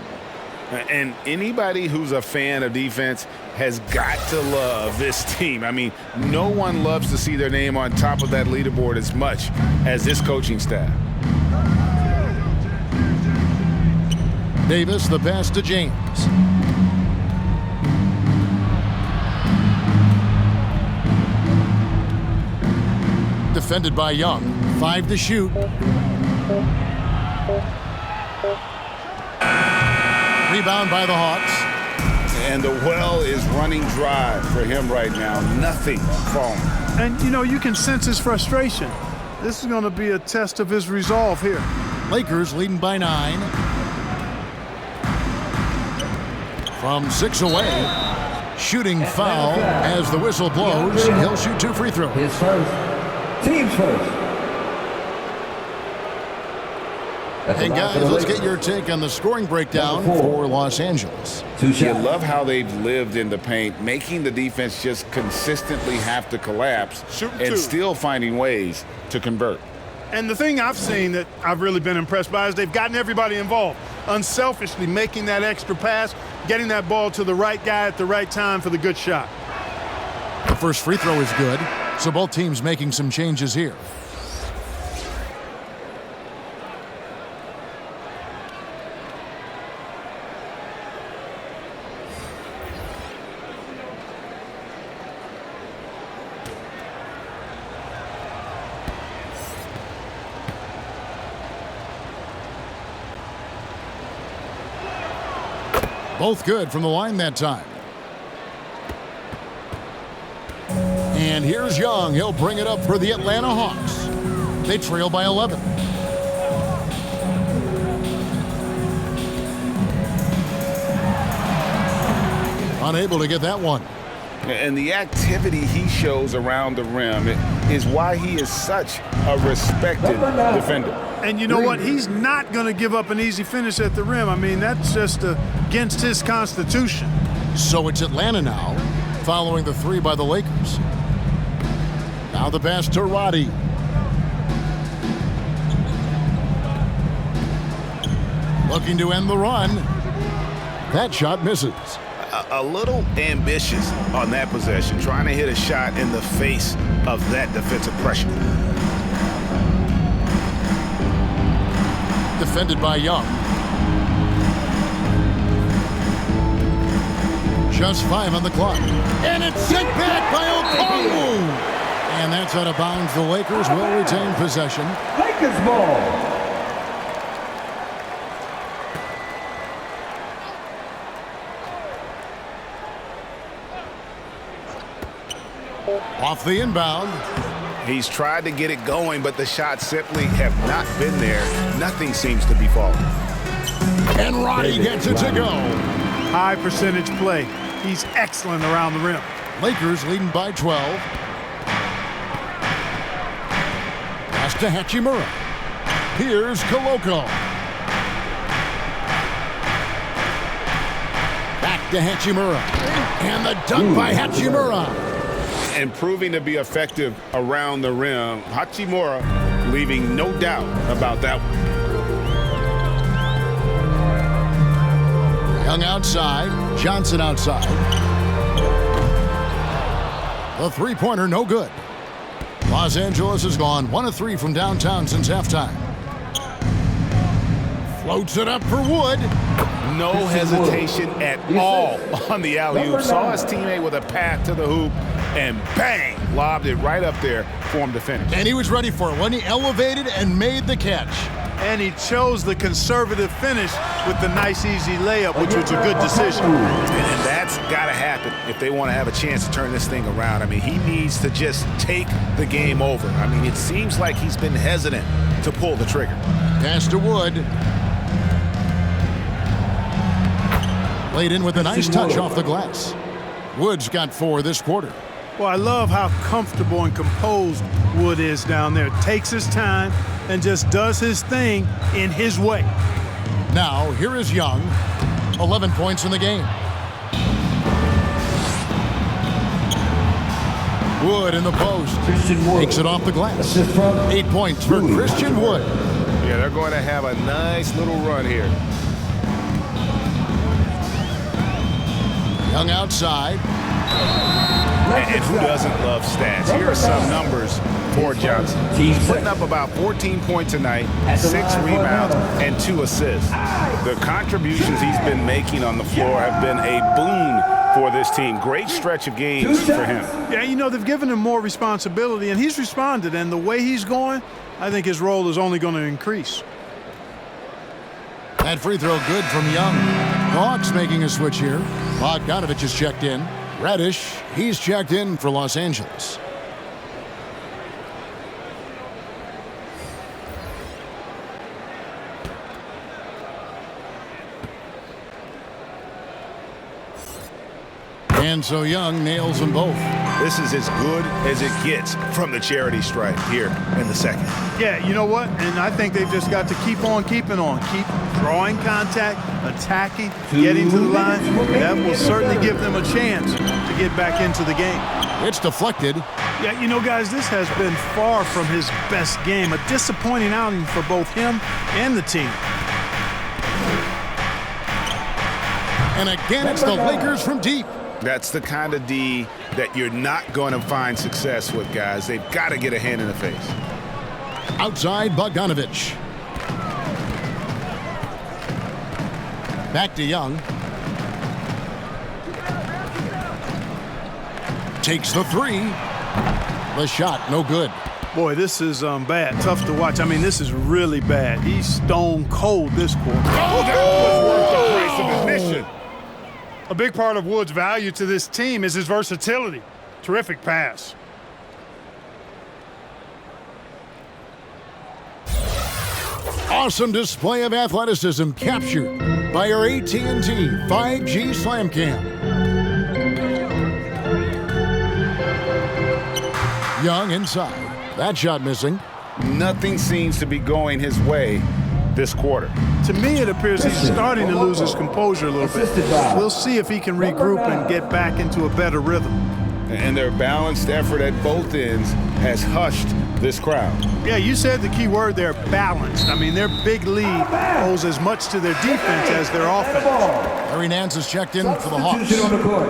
And anybody who's a fan of defense has got to love this team. I mean, no one loves to see their name on top of that leaderboard as much as this coaching staff. Davis, the pass to James. Defended by Young. 5 to shoot. Rebound by the Hawks. And the well is running dry for him right now. Nothing falling. And, you know, you can sense his frustration. This is going to be a test of his resolve here. Lakers leading by 9. From 6 away. Shooting foul as the whistle blows. He'll shoot 2 free throws. His first. Team's first. And guys, let's get your take on the scoring breakdown for Los Angeles. You love how they've lived in the paint, making the defense just consistently have to collapse and still finding ways to convert. And the thing I've seen that I've really been impressed by is they've gotten everybody involved, unselfishly making that extra pass, getting that ball to the right guy at the right time for the good shot. The first free throw is good, so both teams making some changes here. Both good from the line that time. And here's Young. He'll bring it up for the Atlanta Hawks. They trail by 11. Unable to get that one. And the activity he shows around the rim is why he is such a respected defender. And you know what? He's not going to give up an easy finish at the rim. I mean, that's just against his constitution. So it's Atlanta now, following the 3 by the Lakers. Now the pass to Roddy. Looking to end the run. That shot misses. A little ambitious on that possession, trying to hit a shot in the face of that defensive pressure. Defended by Young. Just 5 on the clock. And it's sent back by Okongwu. And that's out of bounds. The Lakers will retain possession. Lakers ball. Off the inbound. He's tried to get it going, but the shots simply have not been there. Nothing seems to be falling. And Roddy gets it to go. High percentage play. He's excellent around the rim. Lakers leading by 12. Pass to Hachimura. Here's Koloko. Back to Hachimura. And the dunk by Hachimura. And proving to be effective around the rim. Hachimura leaving no doubt about that one. Young outside. Johnson outside. The three-pointer no good. Los Angeles has gone 1 of 3 from downtown since halftime. Floats it up for Wood. No hesitation at all on the alley-oop. Saw his teammate with a path to the hoop, and bang, lobbed it right up there for him to finish. And he was ready for it when he elevated and made the catch. And he chose the conservative finish with the nice, easy layup, which was a good decision. And that's got to happen if they want to have a chance to turn this thing around. I mean, he needs to just take the game over. I mean, it seems like he's been hesitant to pull the trigger. Pass to Wood. Laid in with a nice touch off the glass. Wood's got 4 this quarter. Well, I love how comfortable and composed Wood is down there. Takes his time and just does his thing in his way. Now, here is Young. 11 points in the game. Wood in the post. Takes it off the glass. 8 points for Christian Wood. Yeah, they're going to have a nice little run here. Young outside. And who doesn't love stats? Here are some numbers for Johnson. He's putting up about 14 points a night, 6 rebounds, and 2 assists. The contributions he's been making on the floor have been a boon for this team. Great stretch of games for him. Yeah, you know, they've given him more responsibility, and he's responded. And the way he's going, I think his role is only going to increase. That free throw good from Young. The Hawks making a switch here. Bogdanovich is checked in. Reddish, he's checked in for Los Angeles. And so Young nails them both. This is as good as it gets from the charity stripe here in the second. Yeah, you know what? And I think they've just got to keep on keeping on. Keep drawing contact, attacking, getting to the line. That will certainly give them a chance to get back into the game. It's deflected. Yeah, you know, guys, this has been far from his best game. A disappointing outing for both him and the team. And again, it's the Lakers from deep. That's the kind of D that you're not going to find success with, guys. They've got to get a hand in the face. Outside Bogdanovich. Back to Young. Takes the three. The shot, no good. Boy, this is bad. Tough to watch. I mean, this is really bad. He's stone cold this quarter. Oh, that was worth the price of admission. A big part of Wood's value to this team is his versatility. Terrific pass. Awesome display of athleticism captured by our AT&T 5G Slam Cam. Young inside. That shot missing. Nothing seems to be going his way this quarter. To me, it appears he's starting to lose his composure a little bit. We'll see if he can regroup and get back into a better rhythm. And their balanced effort at both ends has hushed this crowd. Yeah, you said the key word there, balanced. I mean, their big lead owes as much to their defense as their offense. Larry Nance is checked in for the Hawks.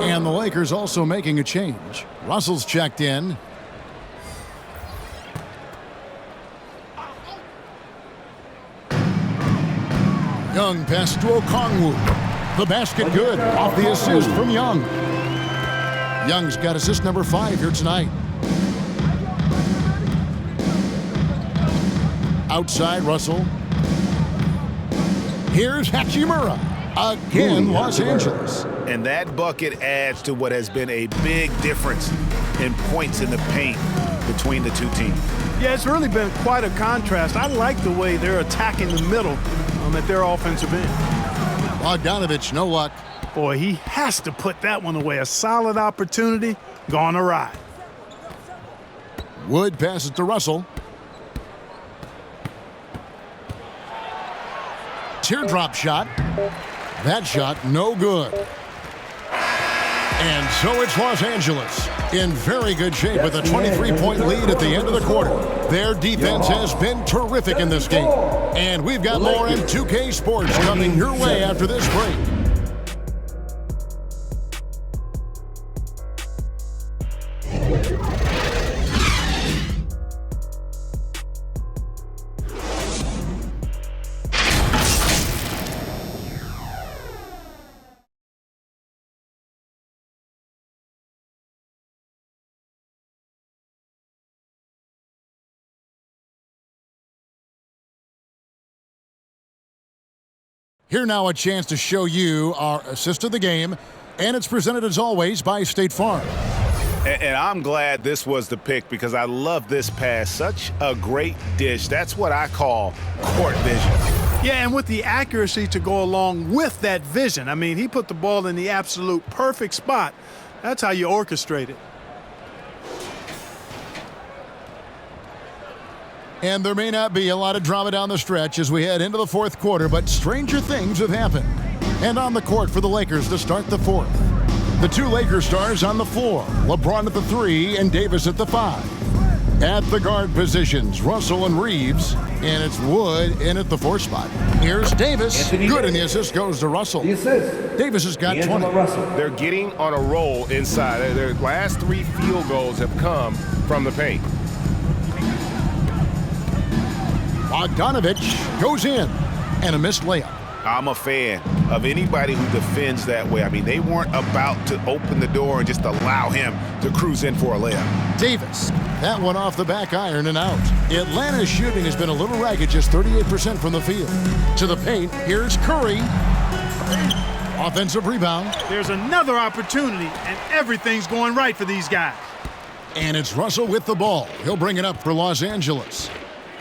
And the Lakers also making a change. Russell's checked in. Young pass to Okongwu. The basket good off the assist from Young. Young's got assist number 5 here tonight. Outside Russell. Here's Hachimura. Again, Los Angeles. And that bucket adds to what has been a big difference in points in the paint between the two teams. Yeah, it's really been quite a contrast. I like the way they're attacking the middle at their offensive end. Bogdanovich, no luck. Boy, he has to put that one away. A solid opportunity gone awry. Wood passes to Russell. Teardrop shot. That shot, no good. And so it's Los Angeles in very good shape with a 23-point lead at the end of the quarter. Their defense has been terrific in this game. And we've got more in 2K Sports coming your way after this break. Here now a chance to show you our assist of the game, and it's presented as always by State Farm. And I'm glad this was the pick because I love this pass. Such a great dish. That's what I call court vision. Yeah, and with the accuracy to go along with that vision. I mean, he put the ball in the absolute perfect spot. That's how you orchestrate it. And there may not be a lot of drama down the stretch as we head into the fourth quarter, but stranger things have happened. And on the court for the Lakers to start the fourth. The two Lakers stars on the floor, LeBron at the 3 and Davis at the 5. At the guard positions, Russell and Reeves, and it's Wood in at the 4 spot. Here's Davis. Good, and the assist goes to Russell. Davis has got 20. They're getting on a roll inside. Their last 3 field goals have come from the paint. Bogdanovich goes in, and a missed layup. I'm a fan of anybody who defends that way. I mean, they weren't about to open the door and just allow him to cruise in for a layup. Davis, that one off the back iron and out. Atlanta's shooting has been a little ragged, just 38% from the field. To the paint, here's Curry. Offensive rebound. There's another opportunity, and everything's going right for these guys. And it's Russell with the ball. He'll bring it up for Los Angeles.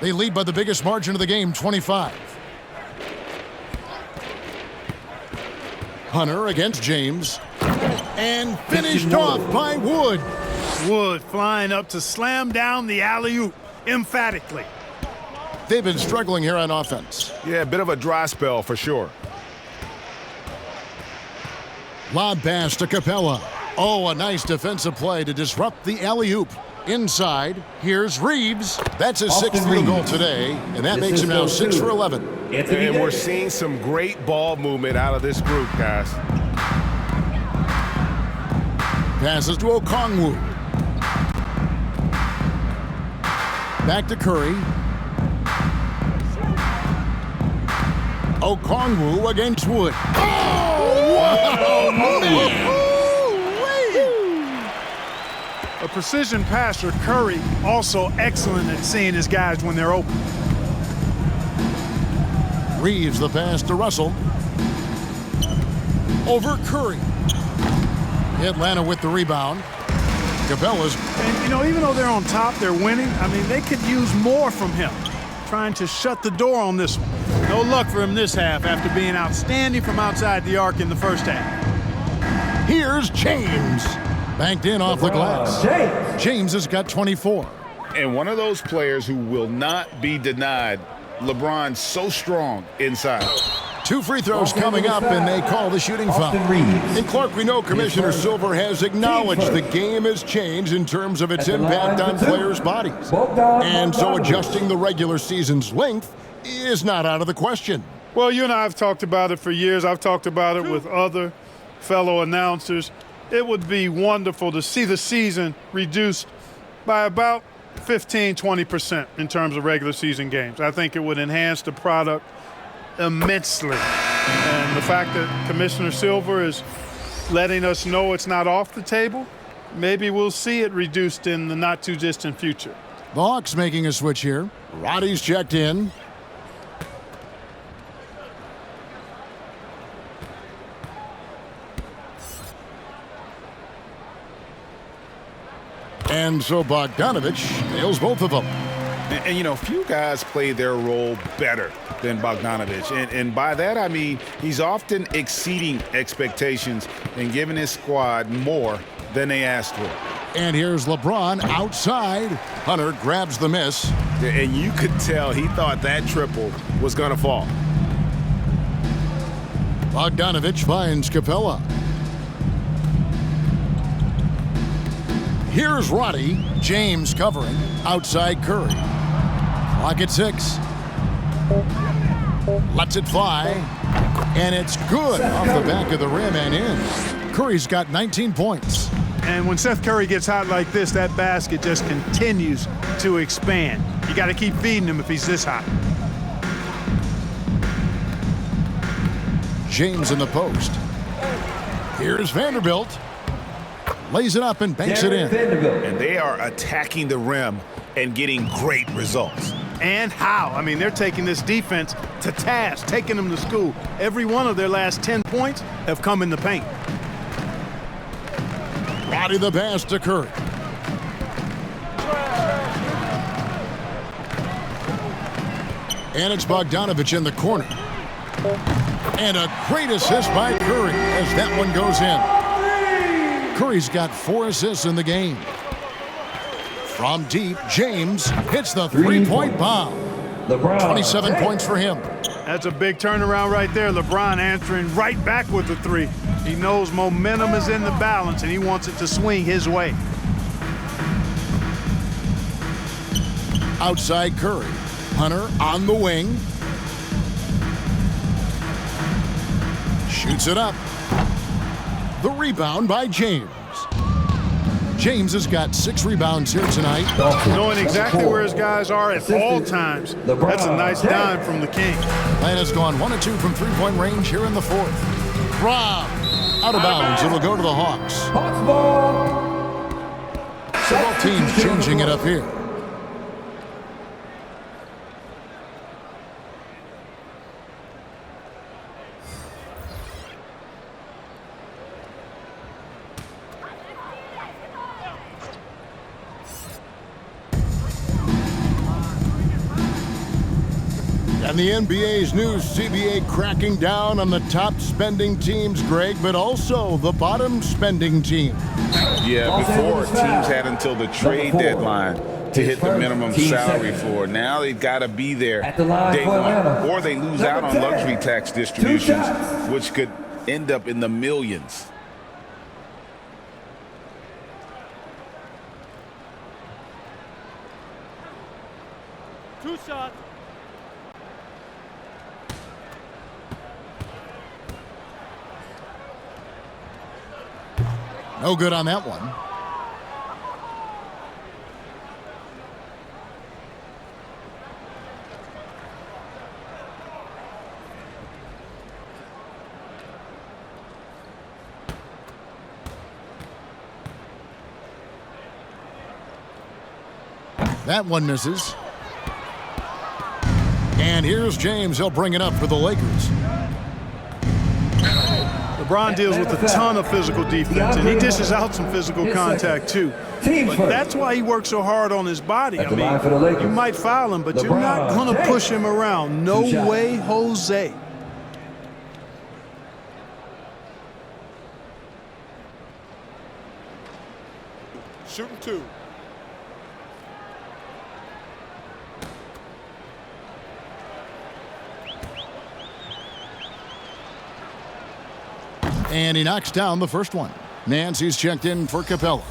They lead by the biggest margin of the game, 25. Hunter against James. And finished off by Wood. Wood flying up to slam down the alley-oop emphatically. They've been struggling here on offense. Yeah, a bit of a dry spell for sure. Lob pass to Capella. Oh, a nice defensive play to disrupt the alley-oop. Inside, here's Reeves. That's his 6th field goal today, and that makes him now 6 for 11. And we're seeing some great ball movement out of this group, guys. Passes to Okongwu. Back to Curry. Okongwu against Wood. Oh, man! A precision passer, Curry, also excellent at seeing his guys when they're open. Reeves the pass to Russell. Over Curry. Atlanta with the rebound. Capella's. And, you know, even though they're on top, they're winning. I mean, they could use more from him. Trying to shut the door on this one. No luck for him this half after being outstanding from outside the arc in the first half. Here's James. Banked in off the glass. James has got 24. And one of those players who will not be denied. LeBron's so strong inside. 2 free throws coming up, and they call the shooting foul. And Clark, we know Commissioner Silver has acknowledged the game has changed in terms of its impact on players' bodies. And so adjusting the regular season's length is not out of the question. Well, you and I have talked about it for years. I've talked about it with other fellow announcers. It would be wonderful to see the season reduced by about 15-20% in terms of regular season games. I think it would enhance the product immensely. And the fact that Commissioner Silver is letting us know it's not off the table, maybe we'll see it reduced in the not-too-distant future. The Hawks making a switch here. Roddy's checked in. And so Bogdanovich nails both of them. And you know, few guys play their role better than Bogdanovich. And by that, I mean he's often exceeding expectations and giving his squad more than they asked for. And here's LeBron outside. Hunter grabs the miss. And you could tell he thought that triple was going to fall. Bogdanovich finds Capella. Here's Roddy. James covering. Outside Curry. Clock at 6. Lets it fly. And it's good off the back of the rim and in. Curry's got 19 points. And when Seth Curry gets hot like this, that basket just continues to expand. You got to keep feeding him if he's this hot. James in the post. Here's Vanderbilt. Lays it up and banks it in. And they are attacking the rim and getting great results. And how? I mean, they're taking this defense to task, taking them to school. Every one of their last 10 points have come in the paint. Roddy the pass to Curry. And it's Bogdanovich in the corner. And a great assist by Curry as that one goes in. Curry's got 4 assists in the game. From deep, James hits the three-point bomb. 27 points for him. That's a big turnaround right there. LeBron answering right back with the three. He knows momentum is in the balance, and he wants it to swing his way. Outside Curry. Hunter on the wing. Shoots it up. The rebound by James. James has got 6 rebounds here tonight. Knowing exactly where his guys are at all times. That's a nice dime from the King. Atlanta's gone 1 of 2 from three-point range here in the fourth. Rob. Out of bounds. It'll go to the Hawks. Hawks ball. Both teams changing it up here. And the NBA's new CBA cracking down on the top spending teams, Greg, but also the bottom spending team. Yeah, before teams had until the trade deadline to hit the minimum salary floor. Now they've got to be there day one, or they lose out on luxury tax distributions, which could end up in the millions. Two shots. No good on that one. That one misses. And here's James. He'll bring it up for the Lakers. LeBron deals with a ton of physical defense, and he dishes out some physical contact too. But that's why he works so hard on his body. I mean, you might foul him, but you're not going to push him around. No way, Jose. Shooting 2. And he knocks down the first one. Nancy's checked in for Capella.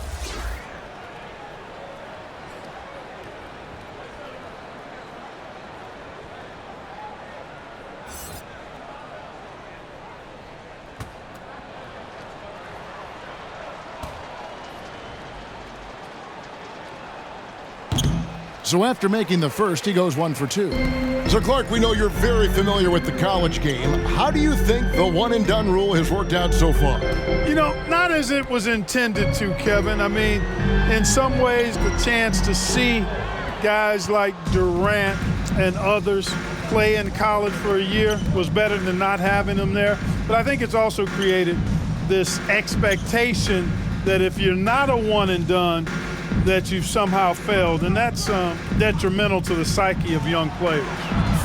So after making the first, he goes 1 for 2. So Clark, we know you're very familiar with the college game. How do you think the one-and-done rule has worked out so far? You know, not as it was intended to, Kevin. I mean, in some ways, the chance to see guys like Durant and others play in college for a year was better than not having them there. But I think it's also created this expectation that if you're not a one-and-done, that you've somehow failed, and that's detrimental to the psyche of young players.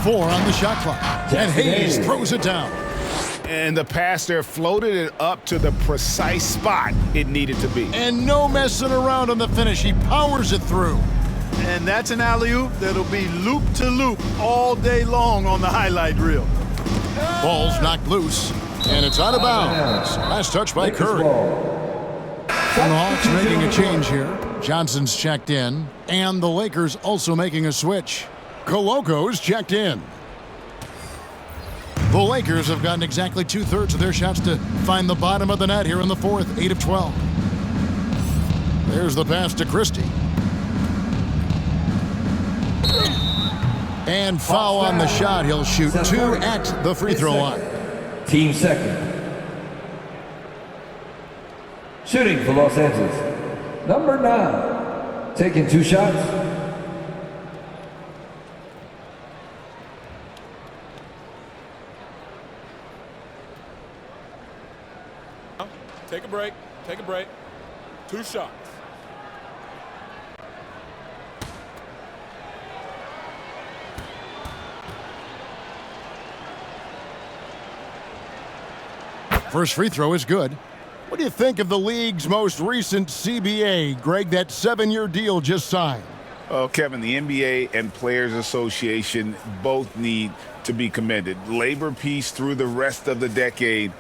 4 on the shot clock, and Hayes throws it down. And the pass there floated it up to the precise spot it needed to be. And no messing around on the finish. He powers it through. And that's an alley-oop that'll be loop-to-loop all day long on the highlight reel. Ball's knocked loose, and it's out of bounds. Last touch by Curry. And the Hawks making a change here. Johnson's checked in, and the Lakers also making a switch. Coloco's checked in. The Lakers have gotten exactly 2/3 of their shots to find the bottom of the net here in the fourth, 8 of 12. There's the pass to Christie. And foul on the shot. He'll shoot 2 at the free throw line. Team second. Shooting for Los Angeles. Number 9. Taking 2 shots. Take a break. Take a break. 2 shots. First free throw is good. What do you think of the league's most recent CBA, Greg, that 7-year deal just signed? Well, Kevin, the NBA and Players Association both need to be commended. Labor peace through the rest of the decade.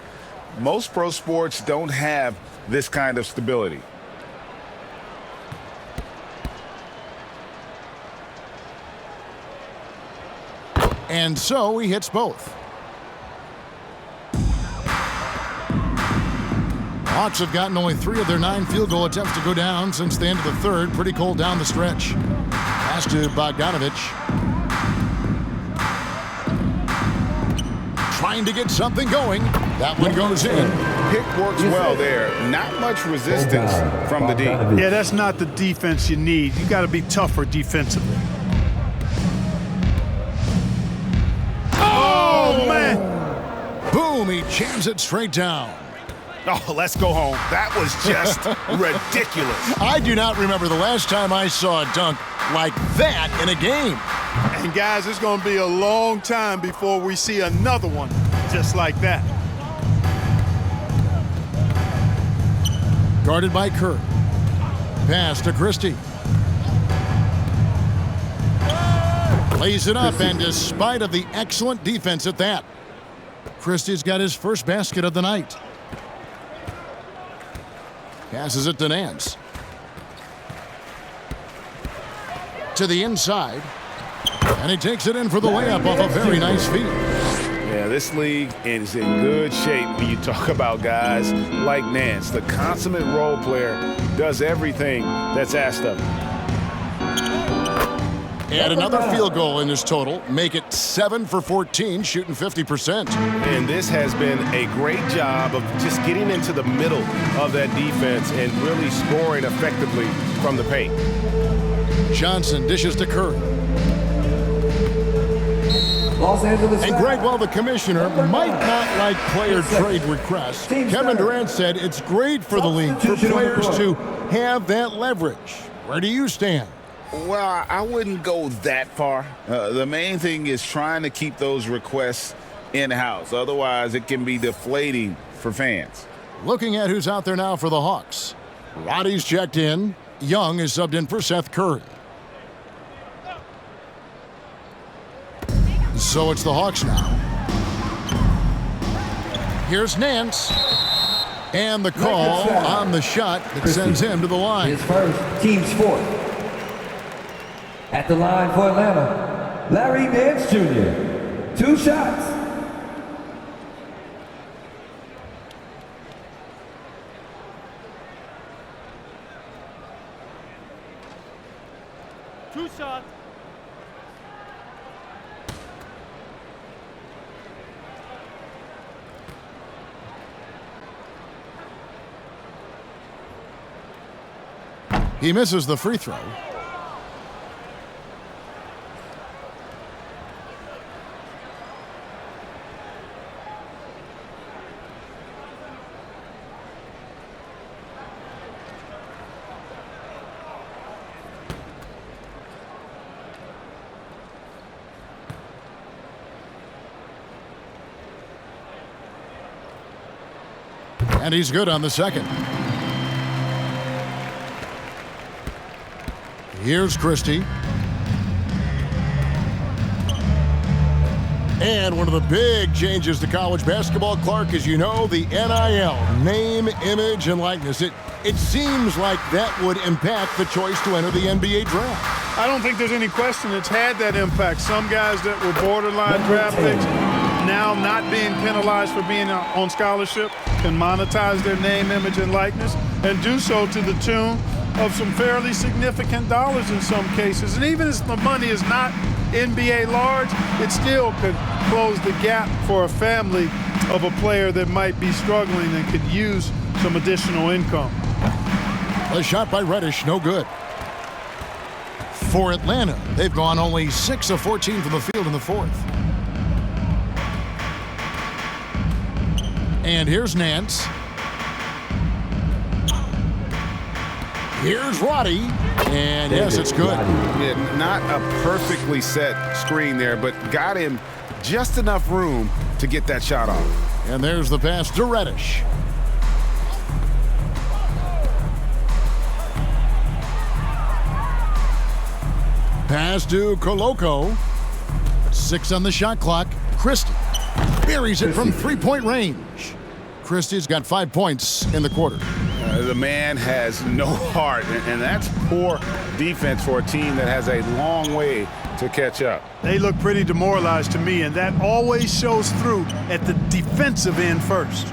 Most pro sports don't have this kind of stability. And so he hits both. Hawks have gotten only 3 of their 9 field goal attempts to go down since the end of the third. Pretty cold down the stretch. Pass to Bogdanovich. Trying to get something going. That one goes in. Pick works well there. Not much resistance from the D. Yeah, that's not the defense you need. You got to be tougher defensively. Oh, man. Boom, he jams it straight down. Oh, let's go home. That was just ridiculous. I do not remember the last time I saw a dunk like that in a game. And guys, it's going to be a long time before we see another one just like that. Guarded by Kerr. Pass to Christie. Lays it up, and despite of the excellent defense at that, Christie's got his first basket of the night. Passes it to Nance. To the inside. And he takes it in for the layup off a very nice feed. Yeah, this league is in good shape when you talk about guys like Nance. The consummate role player does everything that's asked of him. And another field goal in his total. Make it 7 for 14, shooting 50%. And this has been a great job of just getting into the middle of that defense and really scoring effectively from the paint. Johnson dishes to Curry. Los Angeles. And Greg, while the commissioner might not like player trade requests, Kevin Durant said it's great for the league for players to have that leverage. Where do you stand? Well, I wouldn't go that far. The main thing is trying to keep those requests in-house. Otherwise, it can be deflating for fans. Looking at who's out there now for the Hawks. Roddy's checked in. Young is subbed in for Seth Curry. So it's the Hawks now. Here's Nance. And the call on the shot that sends him to the line. His first, team's fourth. At the line for Atlanta, Larry Nance Jr. 2 shots. Two shots. He misses the free throw. And he's good on the second. Here's Christie. And one of the big changes to college basketball, Clark, as you know, the NIL, name, image, and likeness. It seems like that would impact the choice to enter the NBA draft. I don't think there's any question it's had that impact. Some guys that were borderline draft picks now not being penalized for being on scholarship can monetize their name, image, and likeness and do so to the tune of some fairly significant dollars in some cases. And even if the money is not NBA large, it still could close the gap for a family of a player that might be struggling and could use some additional income. A shot by Reddish, no good. For Atlanta, they've gone only 6 of 14 from the field in the fourth. And here's Nance. Here's Roddy. And yes, it's good. Yeah, not a perfectly set screen there, but got him just enough room to get that shot off. And there's the pass to Reddish. Pass to Coloco. 6 on the shot clock. Christie buries it from three-point range. Christie's got 5 points in the quarter. The man has no heart, and that's poor defense for a team that has a long way to catch up. They look pretty demoralized to me, and that always shows through at the defensive end first.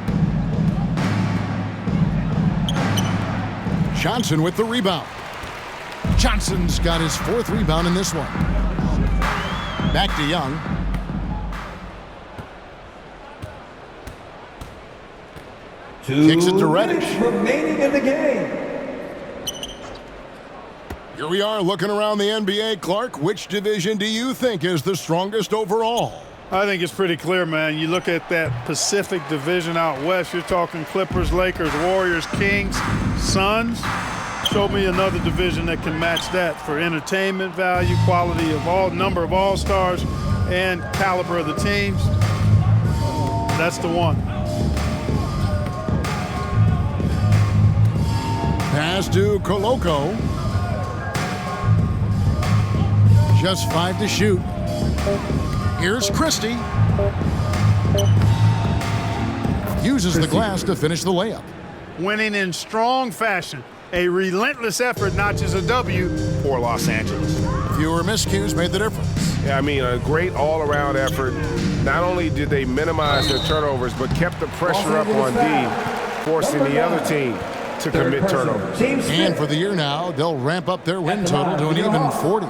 Johnson with the rebound. Johnson's got his 4th rebound in this one. Back to Young. Kicks it to Reddish. Remaining in the game. Here we are looking around the NBA. Clark, which division do you think is the strongest overall? I think it's pretty clear, man. You look at that Pacific Division out west, you're talking Clippers, Lakers, Warriors, Kings, Suns. Show me another division that can match that for entertainment value, quality of number of all-stars, and caliber of the teams. That's the one. Pass to Coloco. Just 5 to shoot. Here's Christie. Uses the glass to finish the layup. Winning in strong fashion. A relentless effort notches a W for Los Angeles. Fewer miscues made the difference. Yeah, I mean, a great all-around effort. Not only did they minimize their turnovers, but kept the pressure up on D, forcing the other team to commit turnovers. And for the year now, they'll ramp up their win total to an even 40.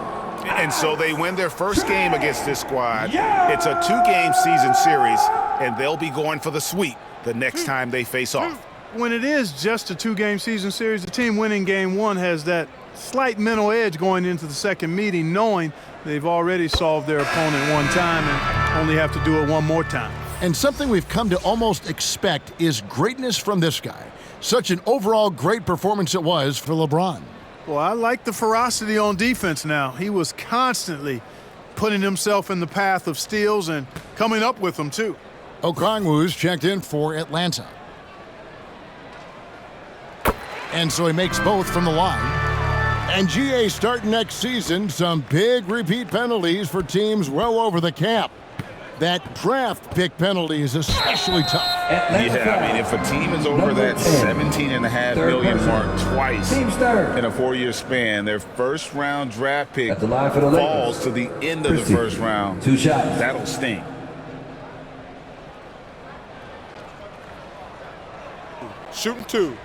And so they win their first game against this squad. It's a 2-game season series, and they'll be going for the sweep the next time they face off. When it is just a 2-game season series, the team winning game 1 has that slight mental edge going into the second meeting, knowing they've already solved their opponent one time and only have to do it one more time. And something we've come to almost expect is greatness from this guy. Such an overall great performance it was for LeBron. Well, I like the ferocity on defense now. He was constantly putting himself in the path of steals and coming up with them, too. Okongwu's checked in for Atlanta. And so he makes both from the line. And GA starting next season, some big repeat penalties for teams well over the cap. That draft pick penalty is especially tough. Yeah, I mean, if a team is over that $17.5 million mark twice in a 4-year span, their first-round draft pick falls to the end of the first round. 2 shots. That'll sting. Shooting 2.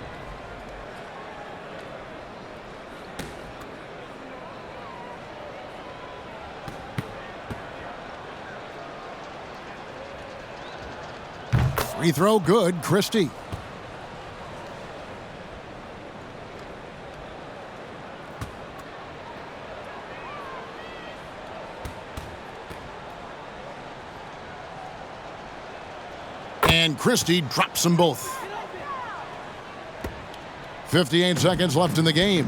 Free throw good, Christie. And Christie drops them both. 58 seconds left in the game.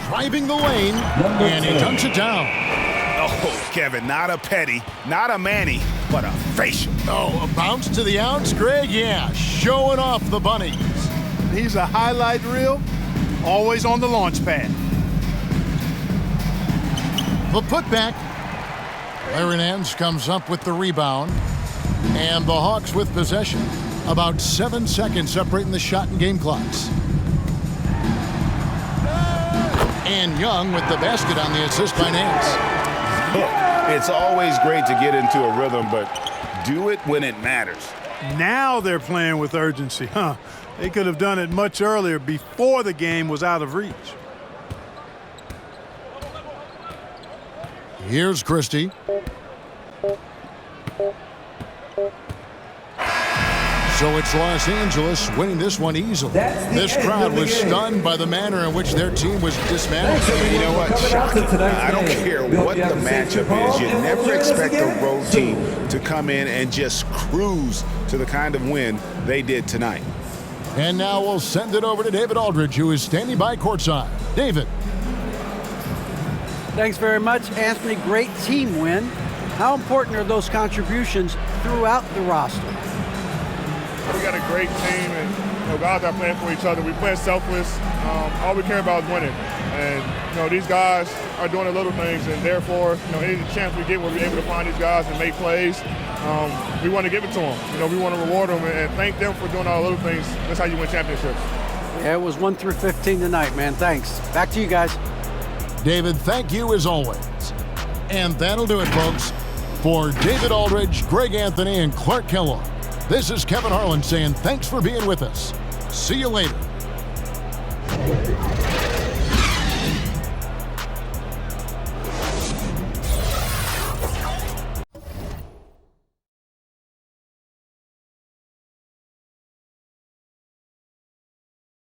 Driving the lane, and he dunks it down. Oh, Kevin, not a petty, not a Manny, but a facial. Oh, a bounce to the outs, Greg? Yeah, showing off the bunnies. He's a highlight reel, always on the launch pad. The putback. Larry Nance comes up with the rebound. And the Hawks with possession. About 7 seconds separating the shot and game clocks. And Young with the basket on the assist by Nance. It's always great to get into a rhythm, but do it when it matters. Now they're playing with urgency, huh? They could have done it much earlier before the game was out of reach. Here's Christie. So it's Los Angeles winning this one easily. This crowd was stunned by the manner in which their team was dismantled. You know what? Shocking. I don't care what the matchup is. You never expect a road team to come in and just cruise to the kind of win they did tonight. And now we'll send it over to David Aldridge, who is standing by courtside. David. Thanks very much, Anthony. Great team win. How important are those contributions throughout the roster? We got a great team, and guys are playing for each other. We play selfless. All we care about is winning. And these guys are doing the little things, and therefore, any chance we get where we're able to find these guys and make plays, we want to give it to them. We want to reward them and thank them for doing all the little things. That's how you win championships. Yeah, it was 1 through 15 tonight, man. Thanks. Back to you guys. David, thank you as always. And that'll do it, folks. For David Aldridge, Greg Anthony, and Clark Kellogg, this is Kevin Harlan saying thanks for being with us. See you later.